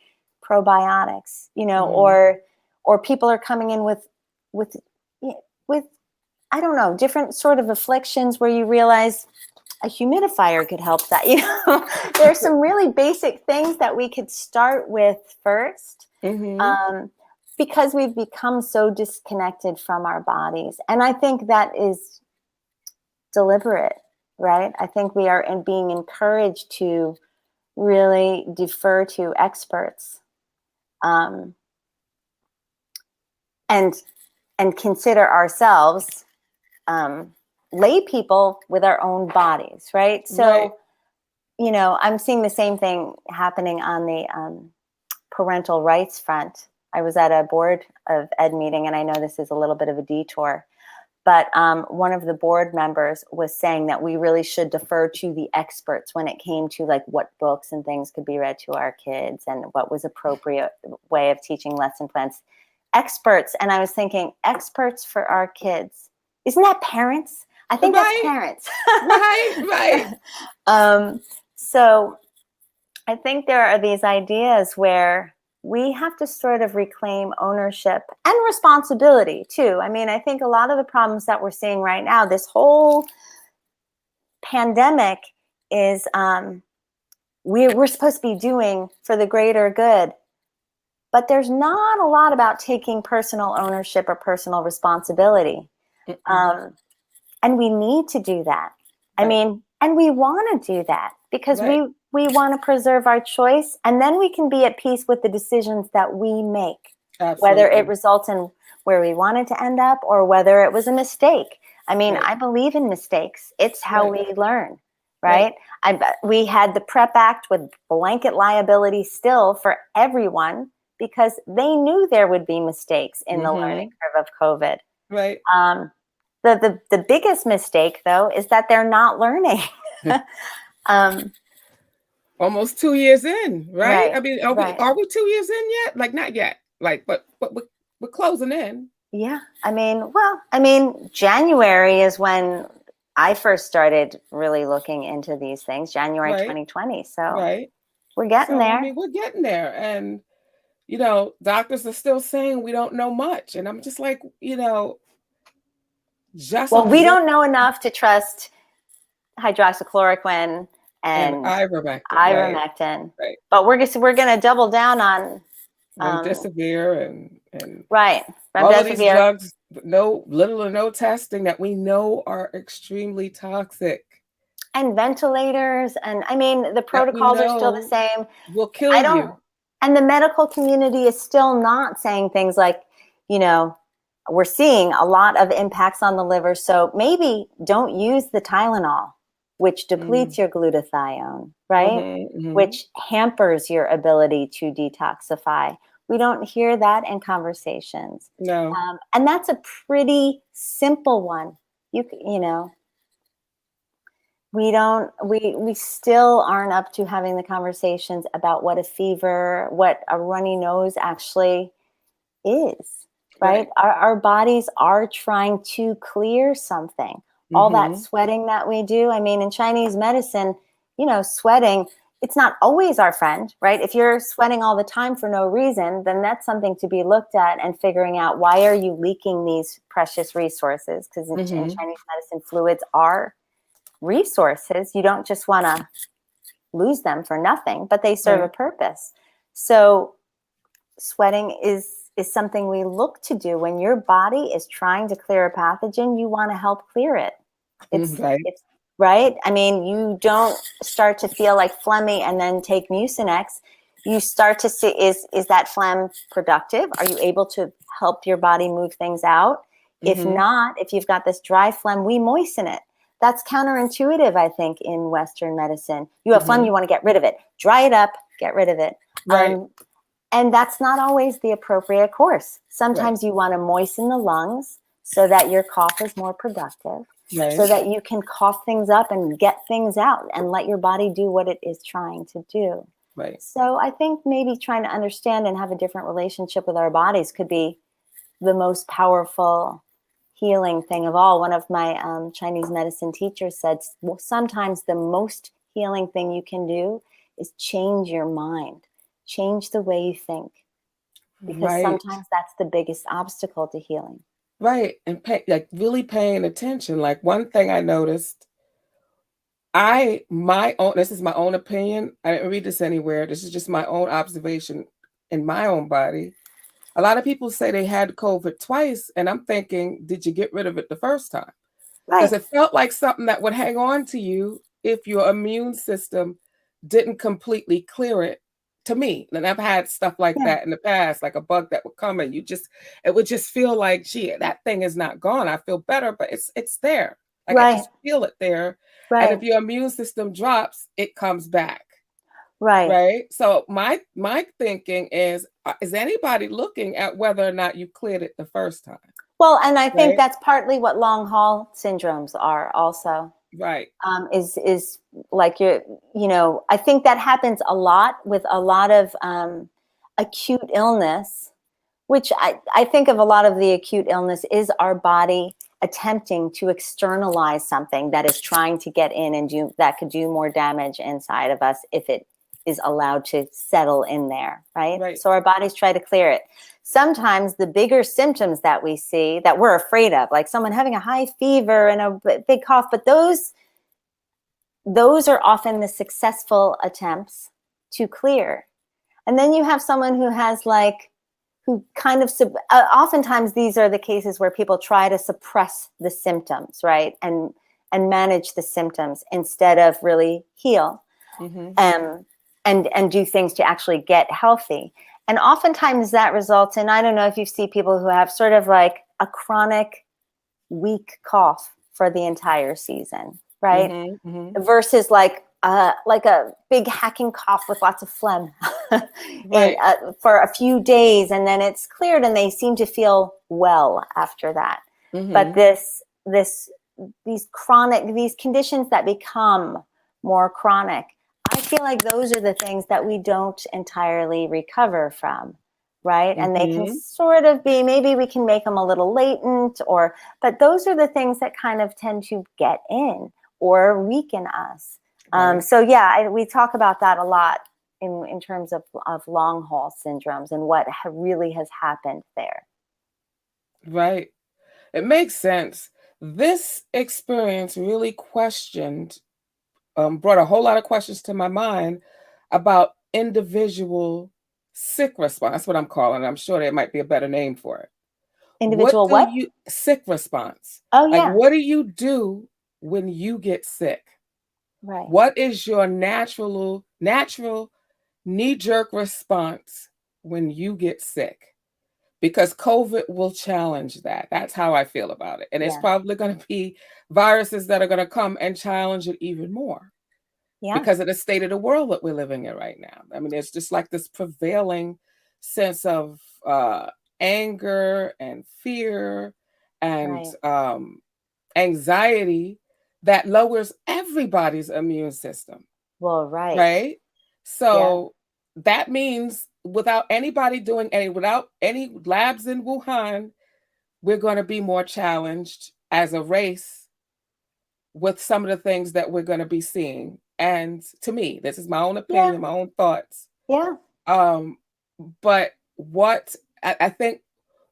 probiotics, or people are coming in with I don't know, different sort of afflictions where you realize a humidifier could help that. There's some really basic things that we could start with first, because we've become so disconnected from our bodies. And I think that is deliberate, right? I think we are being encouraged to really defer to experts, and consider ourselves lay people with our own bodies, right? So, I'm seeing the same thing happening on the parental rights front. I was at a board of ed meeting, and I know this is a little bit of a detour, but one of the board members was saying that we really should defer to the experts when it came to like what books and things could be read to our kids and what was appropriate way of teaching lesson plans. Experts. And I was thinking, experts for our kids. Isn't that parents? I think that's parents. Right. So I think there are these ideas where we have to sort of reclaim ownership and responsibility too. I mean, I think a lot of the problems that we're seeing right now, this whole pandemic is we're supposed to be doing for the greater good. But there's not a lot about taking personal ownership or personal responsibility. And we need to do that. I mean, and we want to do that because we want to preserve our choice, and then we can be at peace with the decisions that we make, whether it results in where we wanted to end up or whether it was a mistake. I mean, I believe in mistakes. It's how we learn, right? We had the PrEP Act with blanket liability still for everyone, because they knew there would be mistakes in the learning curve of COVID. Right. The biggest mistake, though, is that they're not learning. Almost 2 years in, right? Right, I mean, are we 2 years in yet? Like, not yet. Like, but we're closing in. Yeah. I mean, January is when I first started really looking into these things, January 2020. So we're getting there. I mean, we're getting there. And doctors are still saying we don't know much. And I'm just like, just well, we don't know enough to trust hydroxychloroquine and ivermectin. Right. But we're going to double down on remdesivir and all of these drugs, little or no testing that we know are extremely toxic. And ventilators, and I mean, the protocols are still the same. Will kill you. And the medical community is still not saying things like, we're seeing a lot of impacts on the liver, so maybe don't use the Tylenol, which depletes your glutathione, right? Which hampers your ability to detoxify. We don't hear that in conversations. No. And that's a pretty simple one. We still aren't up to having the conversations about what a fever, what a runny nose actually is, right? Our bodies are trying to clear something. All that sweating that we do. I mean, in Chinese medicine, sweating, it's not always our friend, right? If you're sweating all the time for no reason, then that's something to be looked at and figuring out, why are you leaking these precious resources? Because in Chinese medicine, fluids are resources. You don't just want to lose them for nothing, but they serve a purpose. So sweating is something we look to do when your body is trying to clear a pathogen. You want to help clear it. It's right. I mean, you don't start to feel like phlegmy and then take Mucinex. You start to see, is that phlegm productive? Are you able to help your body move things out? If not, if you've got this dry phlegm, we moisten it. That's counterintuitive, I think, in Western medicine. You have phlegm, you want to get rid of it. Dry it up, get rid of it. And that's not always the appropriate course. Sometimes you want to moisten the lungs so that your cough is more productive, so that you can cough things up and get things out and let your body do what it is trying to do. So I think maybe trying to understand and have a different relationship with our bodies could be the most powerful healing thing of all. One of my Chinese medicine teachers said, well, sometimes the most healing thing you can do is change your mind. Change the way you think, because Right. sometimes that's the biggest obstacle to healing. Right. And like really paying attention. Like one thing I noticed, my own, this is my own opinion. I didn't read this anywhere. This is just my own observation in my own body. A lot of people say they had COVID twice, and I'm thinking, did you get rid of it the first time? Because Right. it felt like something that would hang on to you if your immune system didn't completely clear it, to me. And I've had stuff like Yeah. that in the past, like a bug that would come and it would just feel like, gee, that thing is not gone. I feel better, but it's there. Like I Right. just feel it there. And Right. if your immune system drops, it comes back. Right. Right. So my thinking is anybody looking at whether or not you cleared it the first time? Well, and I think Right. that's partly what long haul syndromes are also. Right. Is like I think that happens a lot with a lot of acute illness, which I think of a lot of the acute illness is our body attempting to externalize something that is trying to get in and that could do more damage inside of us if it is allowed to settle in there, right? Right. So our bodies try to clear it. Sometimes the bigger symptoms that we see that we're afraid of, like someone having a high fever and a big cough, but those are often the successful attempts to clear. And then you have someone who has who kind of, oftentimes these are the cases where people try to suppress the symptoms, right? And manage the symptoms instead of really heal. Mm-hmm. And do things to actually get healthy. And oftentimes that results in, I don't know if you see people who have sort of like a chronic weak cough for the entire season, right? Mm-hmm. Mm-hmm. Versus like a big hacking cough with lots of phlegm Right. for a few days, and then it's cleared and they seem to feel well after that. But Mm-hmm. these conditions that become more chronic, I feel like those are the things that we don't entirely recover from, right? And they can Mm-hmm. sort of be, maybe we can make them a little latent, but those are the things that kind of tend to get in or weaken us. Right. So yeah, we talk about that a lot in terms of long haul syndromes and what really has happened there. Right. It makes sense. This experience really brought a whole lot of questions to my mind about individual sick response. That's what I'm calling it. I'm sure there might be a better name for it. What Individual do what? you sick response? Oh Like, yeah, what do you do when you get sick? right. What is your natural knee-jerk response when you get sick? Because COVID will challenge that. That's how I feel about it. And it's Yeah, probably going to be viruses that are going to come and challenge it even more yeah, because of the state of the world that we're living in right now. I mean, it's just like this prevailing sense of anger and fear and right. anxiety that lowers everybody's immune system, Well, right. right? Yeah, So that means without without any labs in Wuhan, we're going to be more challenged as a race with some of the things that we're going to be seeing. And to me, this is my own yeah, opinion, my own thoughts. yeah, Um, but what I think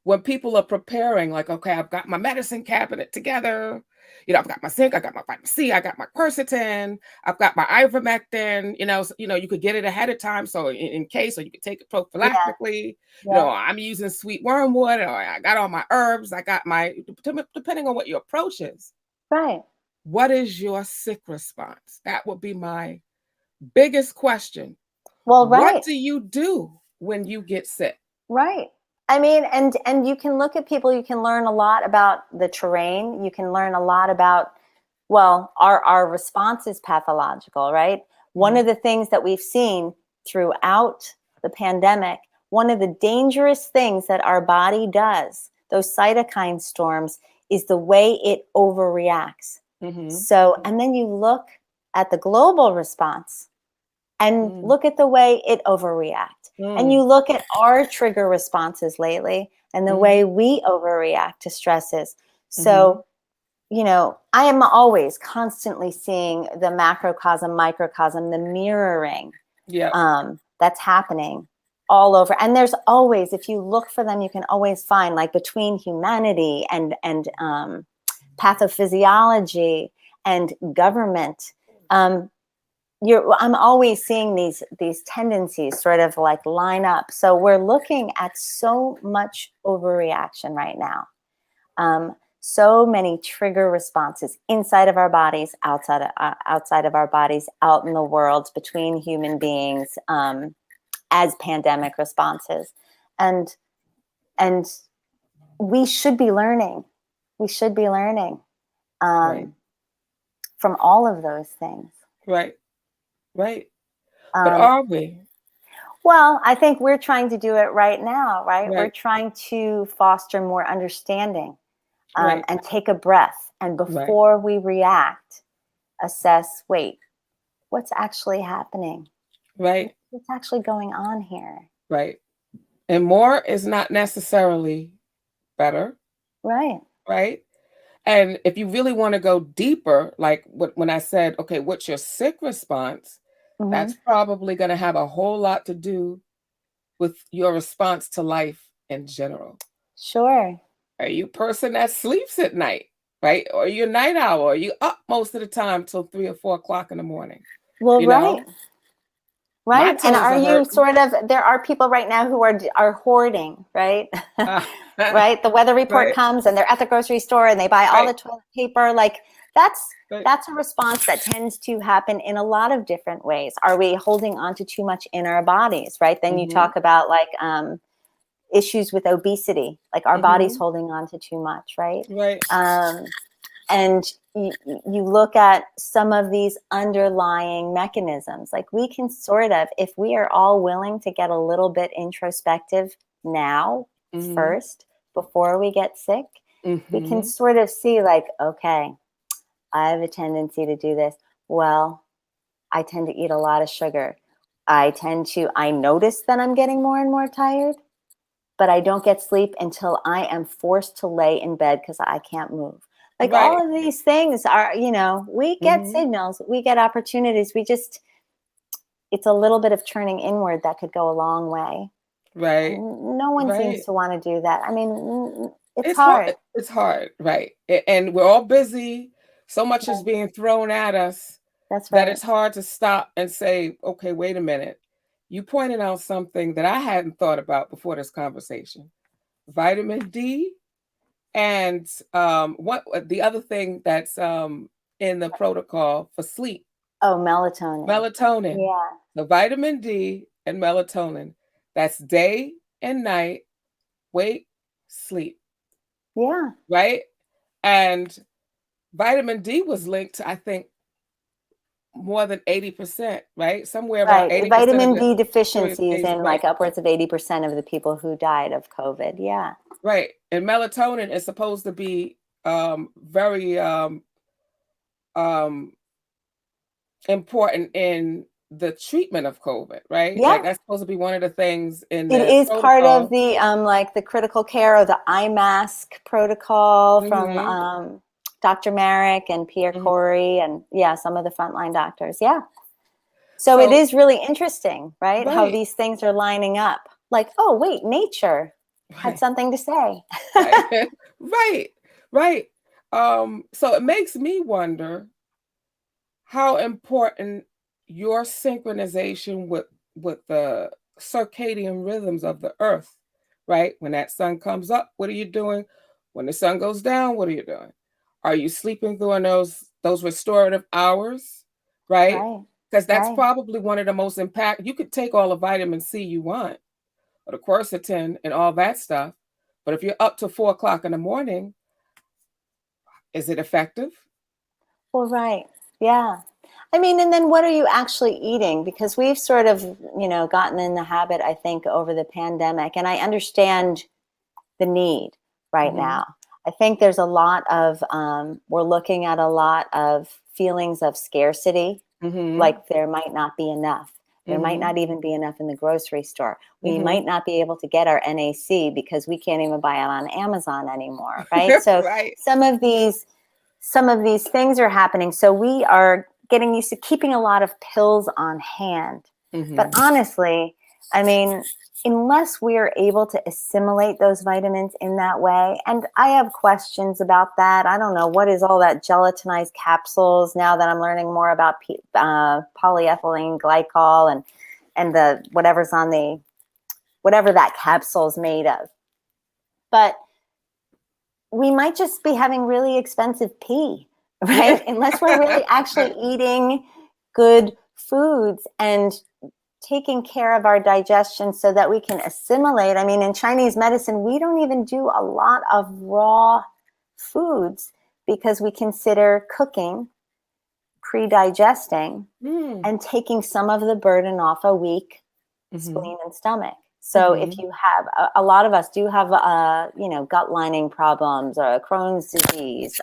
when people are preparing, like, okay, I've got my medicine cabinet together, I've got my zinc, I got my vitamin C, I got my quercetin, I've got my ivermectin, you could get it ahead of time, so in case, or you could take it yeah, prophylactically. yeah, I'm using sweet wormwood, or I got all my herbs, I got depending on what your approach is. right. What is your sick response? That would be my biggest question. Well, What right. do you do when you get sick? Right. I mean, and you can look at people, you can learn a lot about the terrain. You can learn a lot about, well, our response is pathological, right? One of Mhm. the things that we've seen throughout the pandemic, one of the dangerous things that our body does, those cytokine storms, is the way it overreacts. Mhm. So, and then you look at the global response and Mm. look at the way it overreact. And you Mm. look at our trigger responses lately and the way Mhm. we overreact to stresses. Mhm. So, I am always constantly seeing the macrocosm, microcosm, the mirroring Yep. that's happening all over. And there's always, if you look for them, you can always find, like, between humanity and pathophysiology and government. I'm always seeing these tendencies sort of like line up. So we're looking at so much overreaction right now. So many trigger responses inside of our bodies, outside of our bodies, out in the world, between human beings, as pandemic responses. And we should be learning. We should be learning Right. from all of those things. Right. Right. But are we? Well, I think we're trying to do it right now, right? We're Right. trying to foster more understanding, Right. and take a breath. And Right. before we react, assess, wait, what's actually happening? Right. What's actually going on here? Right. And more is not necessarily better. Right. Right. And if you really want to go deeper, like when I said, okay, what's your sick response? Mm-hmm. That's probably going to have a whole lot to do with your response to life in general. Sure. Are you a person that sleeps at night, right? Or are you a night owl? Are you up most of the time till 3 or 4 o'clock in the morning? Well, You know? My right. And toes are you hurting. sort of, there are people right now who are hoarding, right? Right. The weather report Right. comes and they're at the grocery store and they buy all the Right. toilet paper. Like, that's Right. a response that tends to happen in a lot of different ways. Are we holding on to too much in our bodies, right? Then you Mhm. talk about, like, issues with obesity, like our body's Mhm. holding on to too much, right? Right. And you look at some of these underlying mechanisms. Like, we can sort of, if we are all willing to get a little bit introspective now, Mhm. first, before we get sick, we can Mhm. sort of see, like, okay, I have a tendency to do this. Well, I tend to eat a lot of sugar. I notice that I'm getting more and more tired, but I don't get sleep until I am forced to lay in bed because I can't move. Like, Right. all of these things are, we get Mhm. signals, we get opportunities. It's a little bit of turning inward that could go a long way. Right. No one Right. seems to want to do that. I mean, it's It's hard. hard. It's hard, right? And we're all busy. So much is being thrown at us That's that right. it's hard to stop and say, okay, wait a minute. You pointed out something that I hadn't thought about before this conversation. Vitamin D and what the other thing that's in the protocol for sleep, Oh, melatonin. melatonin. Yeah. The vitamin D and melatonin. That's day and night, wake, sleep, Yeah. right? And vitamin D was linked to, I think, more than 80%, right? Somewhere around Right. 80% of Vitamin the D deficiencies cases, in, right? like, upwards of 80% of the people who died of COVID. Yeah. Right. And melatonin is supposed to be very um, important in the treatment of COVID, right? Yeah. Like, that's supposed to be one of the things in It the is part of protocol. the like the critical care or the eye mask protocol from Mhm. Dr. Merrick and Pierre Mhm. Corey and, yeah, some of the frontline doctors. Yeah. So it So, is really interesting, right? How right, these things are lining up. Like, oh, wait, nature had right, something to say. right, right, right. So it makes me wonder how important your synchronization with the circadian rhythms of the earth, right? When that sun comes up, what are you doing? When the sun goes down, what are you doing? Are you sleeping during those restorative hours, right? Right. Because that's Right. probably one of the most impact. You could take all the vitamin C you want, or the quercetin and all that stuff, but if you're up to 4 o'clock in the morning, is it effective? Well, right. Yeah. I mean, and then what are you actually eating? Because we've sort of, gotten in the habit, I think, over the pandemic, and I understand the need right Hmm. now. I think there's a lot of, we're looking at a lot of feelings of scarcity, Hmm. like there might not be enough. There might Hmm. not even be enough in the grocery store. We Hmm. might not be able to get our NAC because we can't even buy it on Amazon anymore, right? So Right. some of these things are happening. So we are getting used to keeping a lot of pills on hand. But Mhm. honestly, I mean, unless we are able to assimilate those vitamins in that way, and I have questions about that. I don't know what is all that gelatinized capsules now that I'm learning more about polyethylene glycol and the whatever's on the whatever that capsule is made of. But we might just be having really expensive pee, Yeah. right? Unless we're really actually eating good foods and taking care of our digestion so that we can assimilate. I mean, in Chinese medicine, we don't even do a lot of raw foods because we consider cooking, pre-digesting, Mm. and taking some of the burden off a weak Mhm. spleen and stomach. So if Mhm. you have a lot of us do have gut lining problems or Crohn's disease,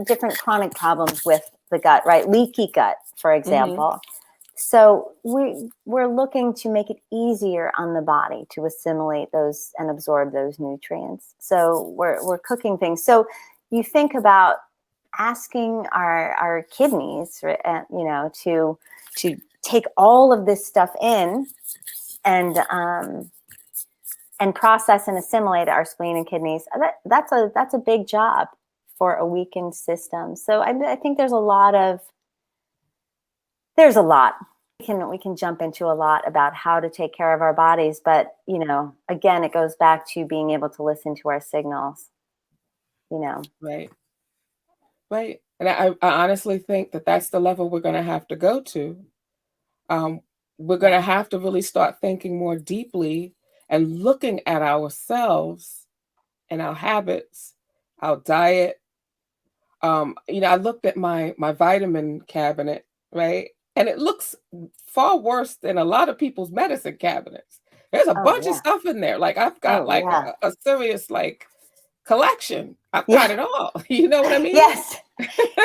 different chronic problems with the gut, right? Leaky gut, for Mhm. example. So we're looking to make it easier on the body to assimilate those and absorb those nutrients. So we're cooking things. So you think about asking our kidneys, to take all of this stuff in and process and assimilate our spleen and kidneys. That's a big job for a weakened system. So I think there's a lot. We can jump into a lot about how to take care of our bodies, but again, it goes back to being able to listen to our signals. You know, Right. Right. And I honestly think that that's the level we're going to have to go to. Um, we're going yeah, to have to really start thinking more deeply and looking at ourselves and our habits, our diet. I looked at my vitamin cabinet, right? And it looks far worse than a lot of people's medicine cabinets. There's a oh bunch of yeah, stuff in there. Like I've got oh like yeah, a serious like collection. I've got yeah, it all. You know what I mean? yes,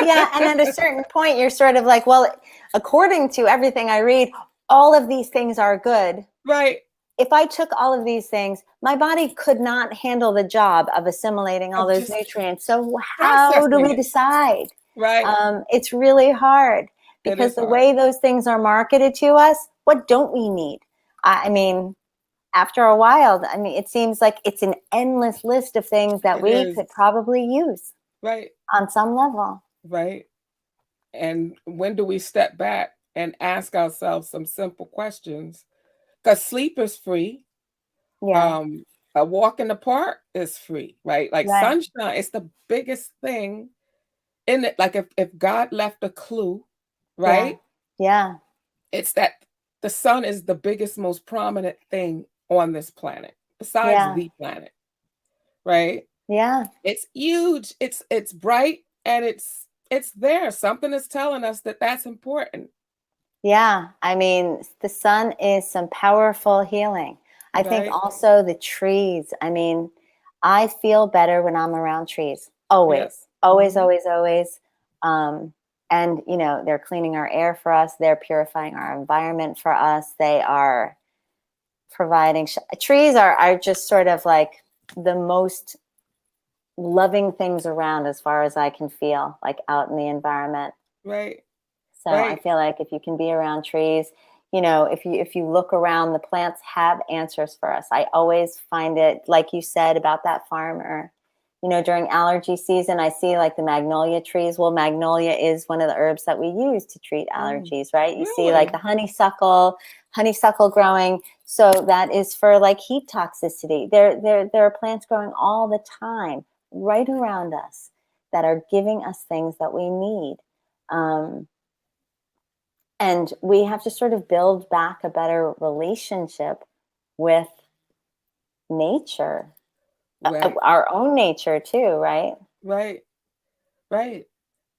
yeah. And at a certain point, you're sort of like, well, according to everything I read, all of these things are good. Right. If I took all of these things, my body could not handle the job of assimilating all Of those just nutrients. So how do processing we it. decide? Right. It's really hard It because is the hard. way those things are marketed to us, what don't we need? I mean, after a while, I mean, it seems like it's an endless list of things that It we is. could probably use Right. on some level. Right. And when do we step back and ask ourselves some simple questions? Because sleep is free. Yeah, Um, a walk in the park is free, right? Like right. sunshine is the biggest thing in it. Like if God left a clue, Yeah, right? yeah, It's that the sun is the biggest, most prominent thing on this planet, besides yeah, the planet, right? yeah. It's huge. It's bright and it's there. Something is telling us that that's important, Yeah, I mean, the sun is some powerful healing. I think right? also the trees. I mean, I feel better when I'm around trees. Yes. Always, always, Mhm. always, always. Um, and they're cleaning our air for us. They're purifying our environment for us. They are providing. Trees are just sort of like the most loving things around, as far as I can feel, like out in the environment. Right. So I Right. feel like if you can be around trees, if you look around, the plants have answers for us. I always find it, like you said about that farmer, during allergy season, I see like the magnolia trees. Well, magnolia is one of the herbs that we use to treat Mm. allergies, right? You see like Really? the honeysuckle growing. So that is for like heat toxicity. There are plants growing all the time right around us that are giving us things that we need. Um, and we have to sort of build back a better relationship with nature, Right. our own nature too, right? Right. Right.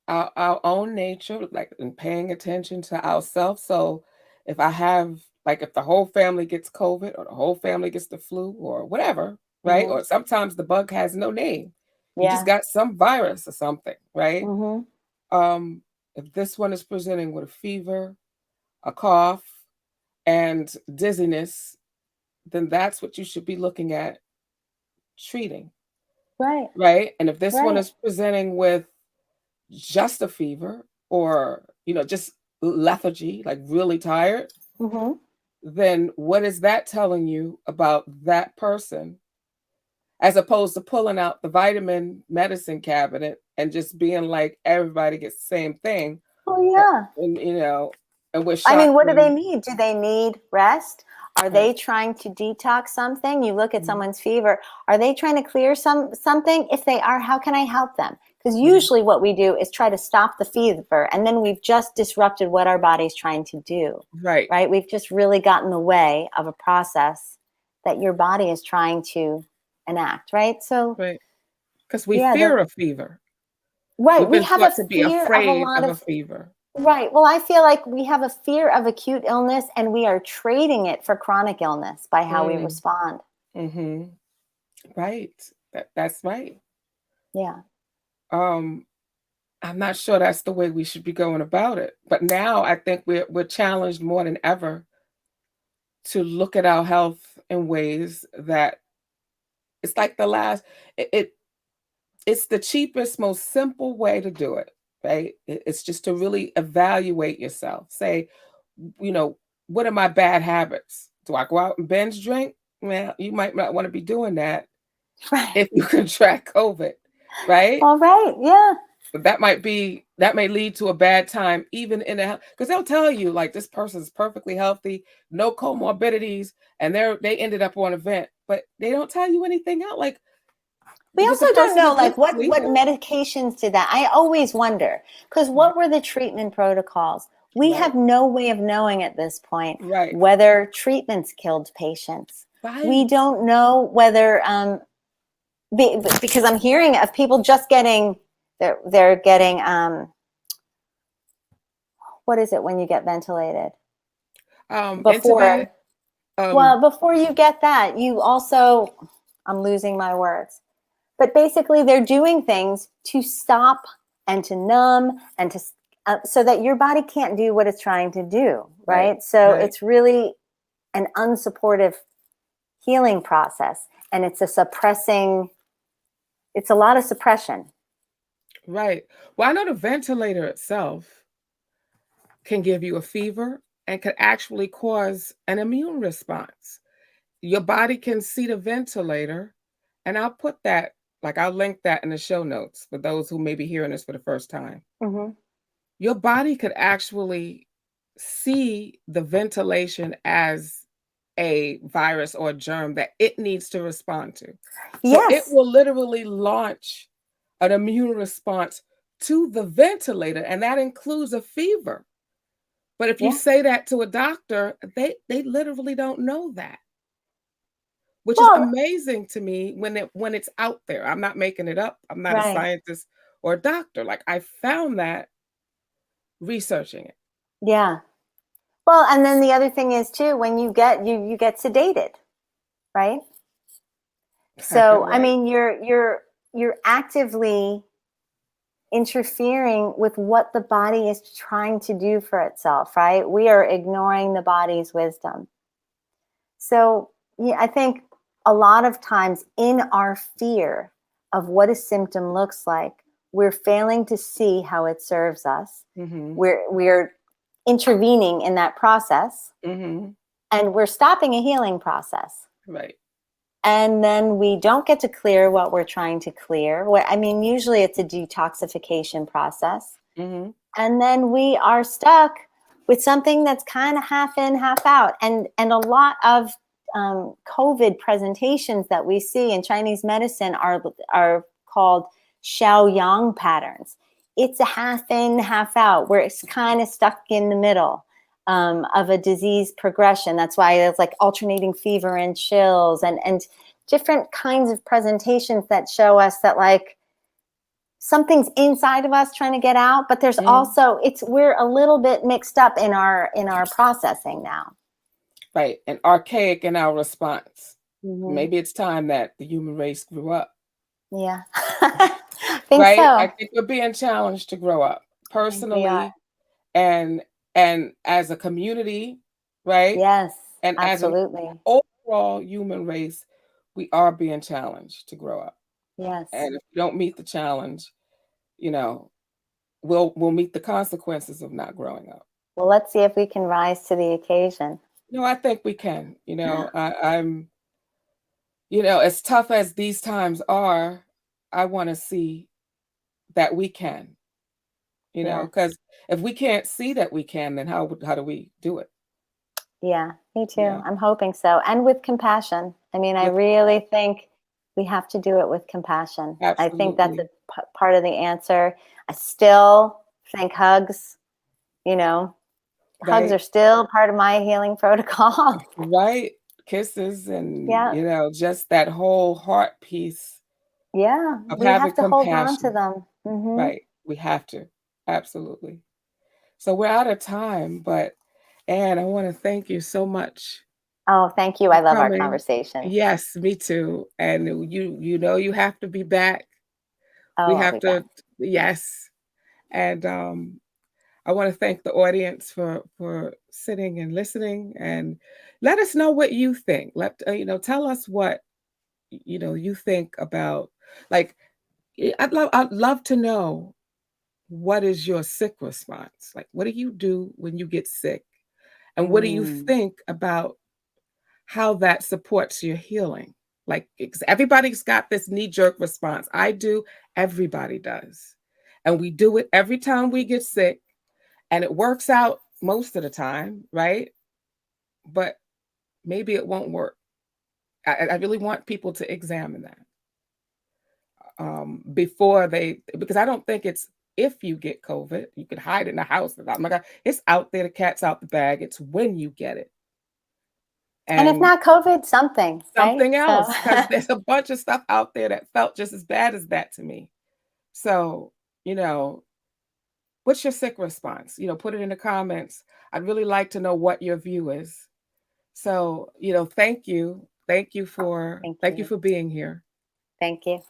Our own nature, like in paying attention to ourselves. So if I have like if the whole family gets COVID or the whole family gets the flu or whatever, right? Hmm. Or sometimes the bug has no name. You just Yeah. got some virus or something, right? Hmm. Um, if this one is presenting with a fever, a cough, and dizziness, then that's what you should be looking at treating, Right. right? And if this one Right. is presenting with just a fever or, just lethargy, like really tired, Mm-hmm. then what is that telling you about that person? As opposed to pulling out the vitamin medicine cabinet and just being like, everybody gets the same thing. Oh, yeah. And and we're I mean, shocked what do they when need? Do they need rest? Are right. they trying to detox something? You look at Mhm, someone's fever. Are they trying to clear something? If they are, how can I help them? Because mhm, usually what we do is try to stop the fever, and then we've just disrupted what our body's trying to do, right, right? We've just really gotten in the way of a process that your body is trying to enact, right? So, right. Because we yeah, fear a fever. right. We've We been have a taught to be fear of a afraid lot of a of. fever. Right. Well, I feel like we have a fear of acute illness and we are trading it for chronic illness by how we Mm, respond. mhm. Right. That's right. Yeah. Um, I'm not sure that's the way we should be going about it. But now I think we're challenged more than ever to look at our health in ways that it's like the last it it's the cheapest, most simple way to do it, right? It's just to really evaluate yourself. Say, you know, what are my bad habits? Do I go out and binge drink? Well, you might not want to be doing that Right. if you contract COVID, right? All right. Yeah. But that may lead to a bad time, even in a because they'll tell you like this person's perfectly healthy, no comorbidities, and they ended up on a vent, but they don't tell you anything else. Like, We was the also don't person know a good like what sleeper? medications did that. I always wonder because Right. what were the treatment protocols? We Right. have no way of knowing at this point Right. whether treatments killed patients. We Right. don't know whether because I'm hearing of people just getting they're getting what is it when you get ventilated? Intubated. Before, Um, well, before you get that, you also, I'm losing my words, but basically they're doing things to stop and to numb and to, so that your body can't do what it's trying to do, right. right? So Right. it's really an unsupportive healing process and it's a suppressing, it's a lot of suppression. Right. Well, I know the ventilator itself can give you a fever and can actually cause an immune response. Your body can see the ventilator, and I'll put that, like, I'll link that in the show notes for those who may be hearing this for the first time. Hmm. Your body could actually see the ventilation as a virus or a germ that it needs to respond to. So it Yes. will literally launch an immune response to the ventilator, and that includes a fever. But if you Yeah. say that to a doctor, they literally don't know that, which is Well, amazing to me when it's out there. I'm not making it up. I'm not a right. scientist or a doctor. Like I found that researching it. Yeah. Well, and then the other thing is too, when you get sedated, right? So, I Right. mean, you're actively interfering with what the body is trying to do for itself, right? We are ignoring the body's wisdom. So, yeah, I think a lot of times in our fear of what a symptom looks like, we're failing to see how it serves us. Mhm. We're intervening in that process Mhm. and we're stopping a healing process. Right. And then we don't get to clear what we're trying to clear. I mean, usually it's a detoxification process. Mhm. And then we are stuck with something that's kind of half in, half out. And a lot of COVID presentations that we see in Chinese medicine are called Xiaoyang patterns. It's a half in, half out, where it's kind of stuck in the middle of a disease progression. That's why there's like alternating fever and chills and different kinds of presentations that show us that like something's inside of us trying to get out, but there's Mm. also we're a little bit mixed up in our processing now. Right. And archaic in our response. Hmm. Maybe it's time that the human race grew up. Yeah. I think Right? I so. think we're being challenged to grow up I think we are. personally and and as a community, right? Yes, And as an absolutely. overall human race, we are being challenged to grow up. Yes. And if we don't meet the challenge, you know, we'll meet the consequences of not growing up. Well, let's see if we can rise to the occasion. No, I think we can. I'm, as tough as these times are, I want to see that we can, Yeah. because if we can't see that we can, then how do we do it? Yeah, me too. Yeah, I'm hoping so. And with compassion. I mean, I with really think we have to do it with compassion. I think that's a absolutely part of the answer. I still think hugs, you know, hugs are right, still part of my healing protocol. right. Kisses and Yeah. just that whole heart piece Yeah. of We have having to hold on to compassion. them. Hmm. Right, we have to, absolutely. So we're out of time, but Anne, I want to thank you so much Oh, thank you. for I love our coming. conversations. Yes, me too. And you have to be back. Oh, We I'll have be back. to, yes. And I want to thank the audience for sitting and listening, and let us know what you think. Tell us what you think about, like, I'd love to know, what is your sick response? Like, what do you do when you get sick? And what do you Mm. think about how that supports your healing? Like, 'cause everybody's got this knee-jerk response. I do, everybody does. And we do it every time we get sick, and it works out most of the time, right? But maybe it won't work. I really want people to examine that before because I don't think it's if you get COVID, you can hide in the house. Oh my God, it's out there. The cat's out the bag. It's when you get it. And if And not COVID, something, right? something So else, because there's a bunch of stuff out there that felt just as bad as that to me. So, you know, what's your sick response? Put it in the comments. I'd really like to know what your view is. So, thank you. Thank you for thank thank you you. for being here. Thank you.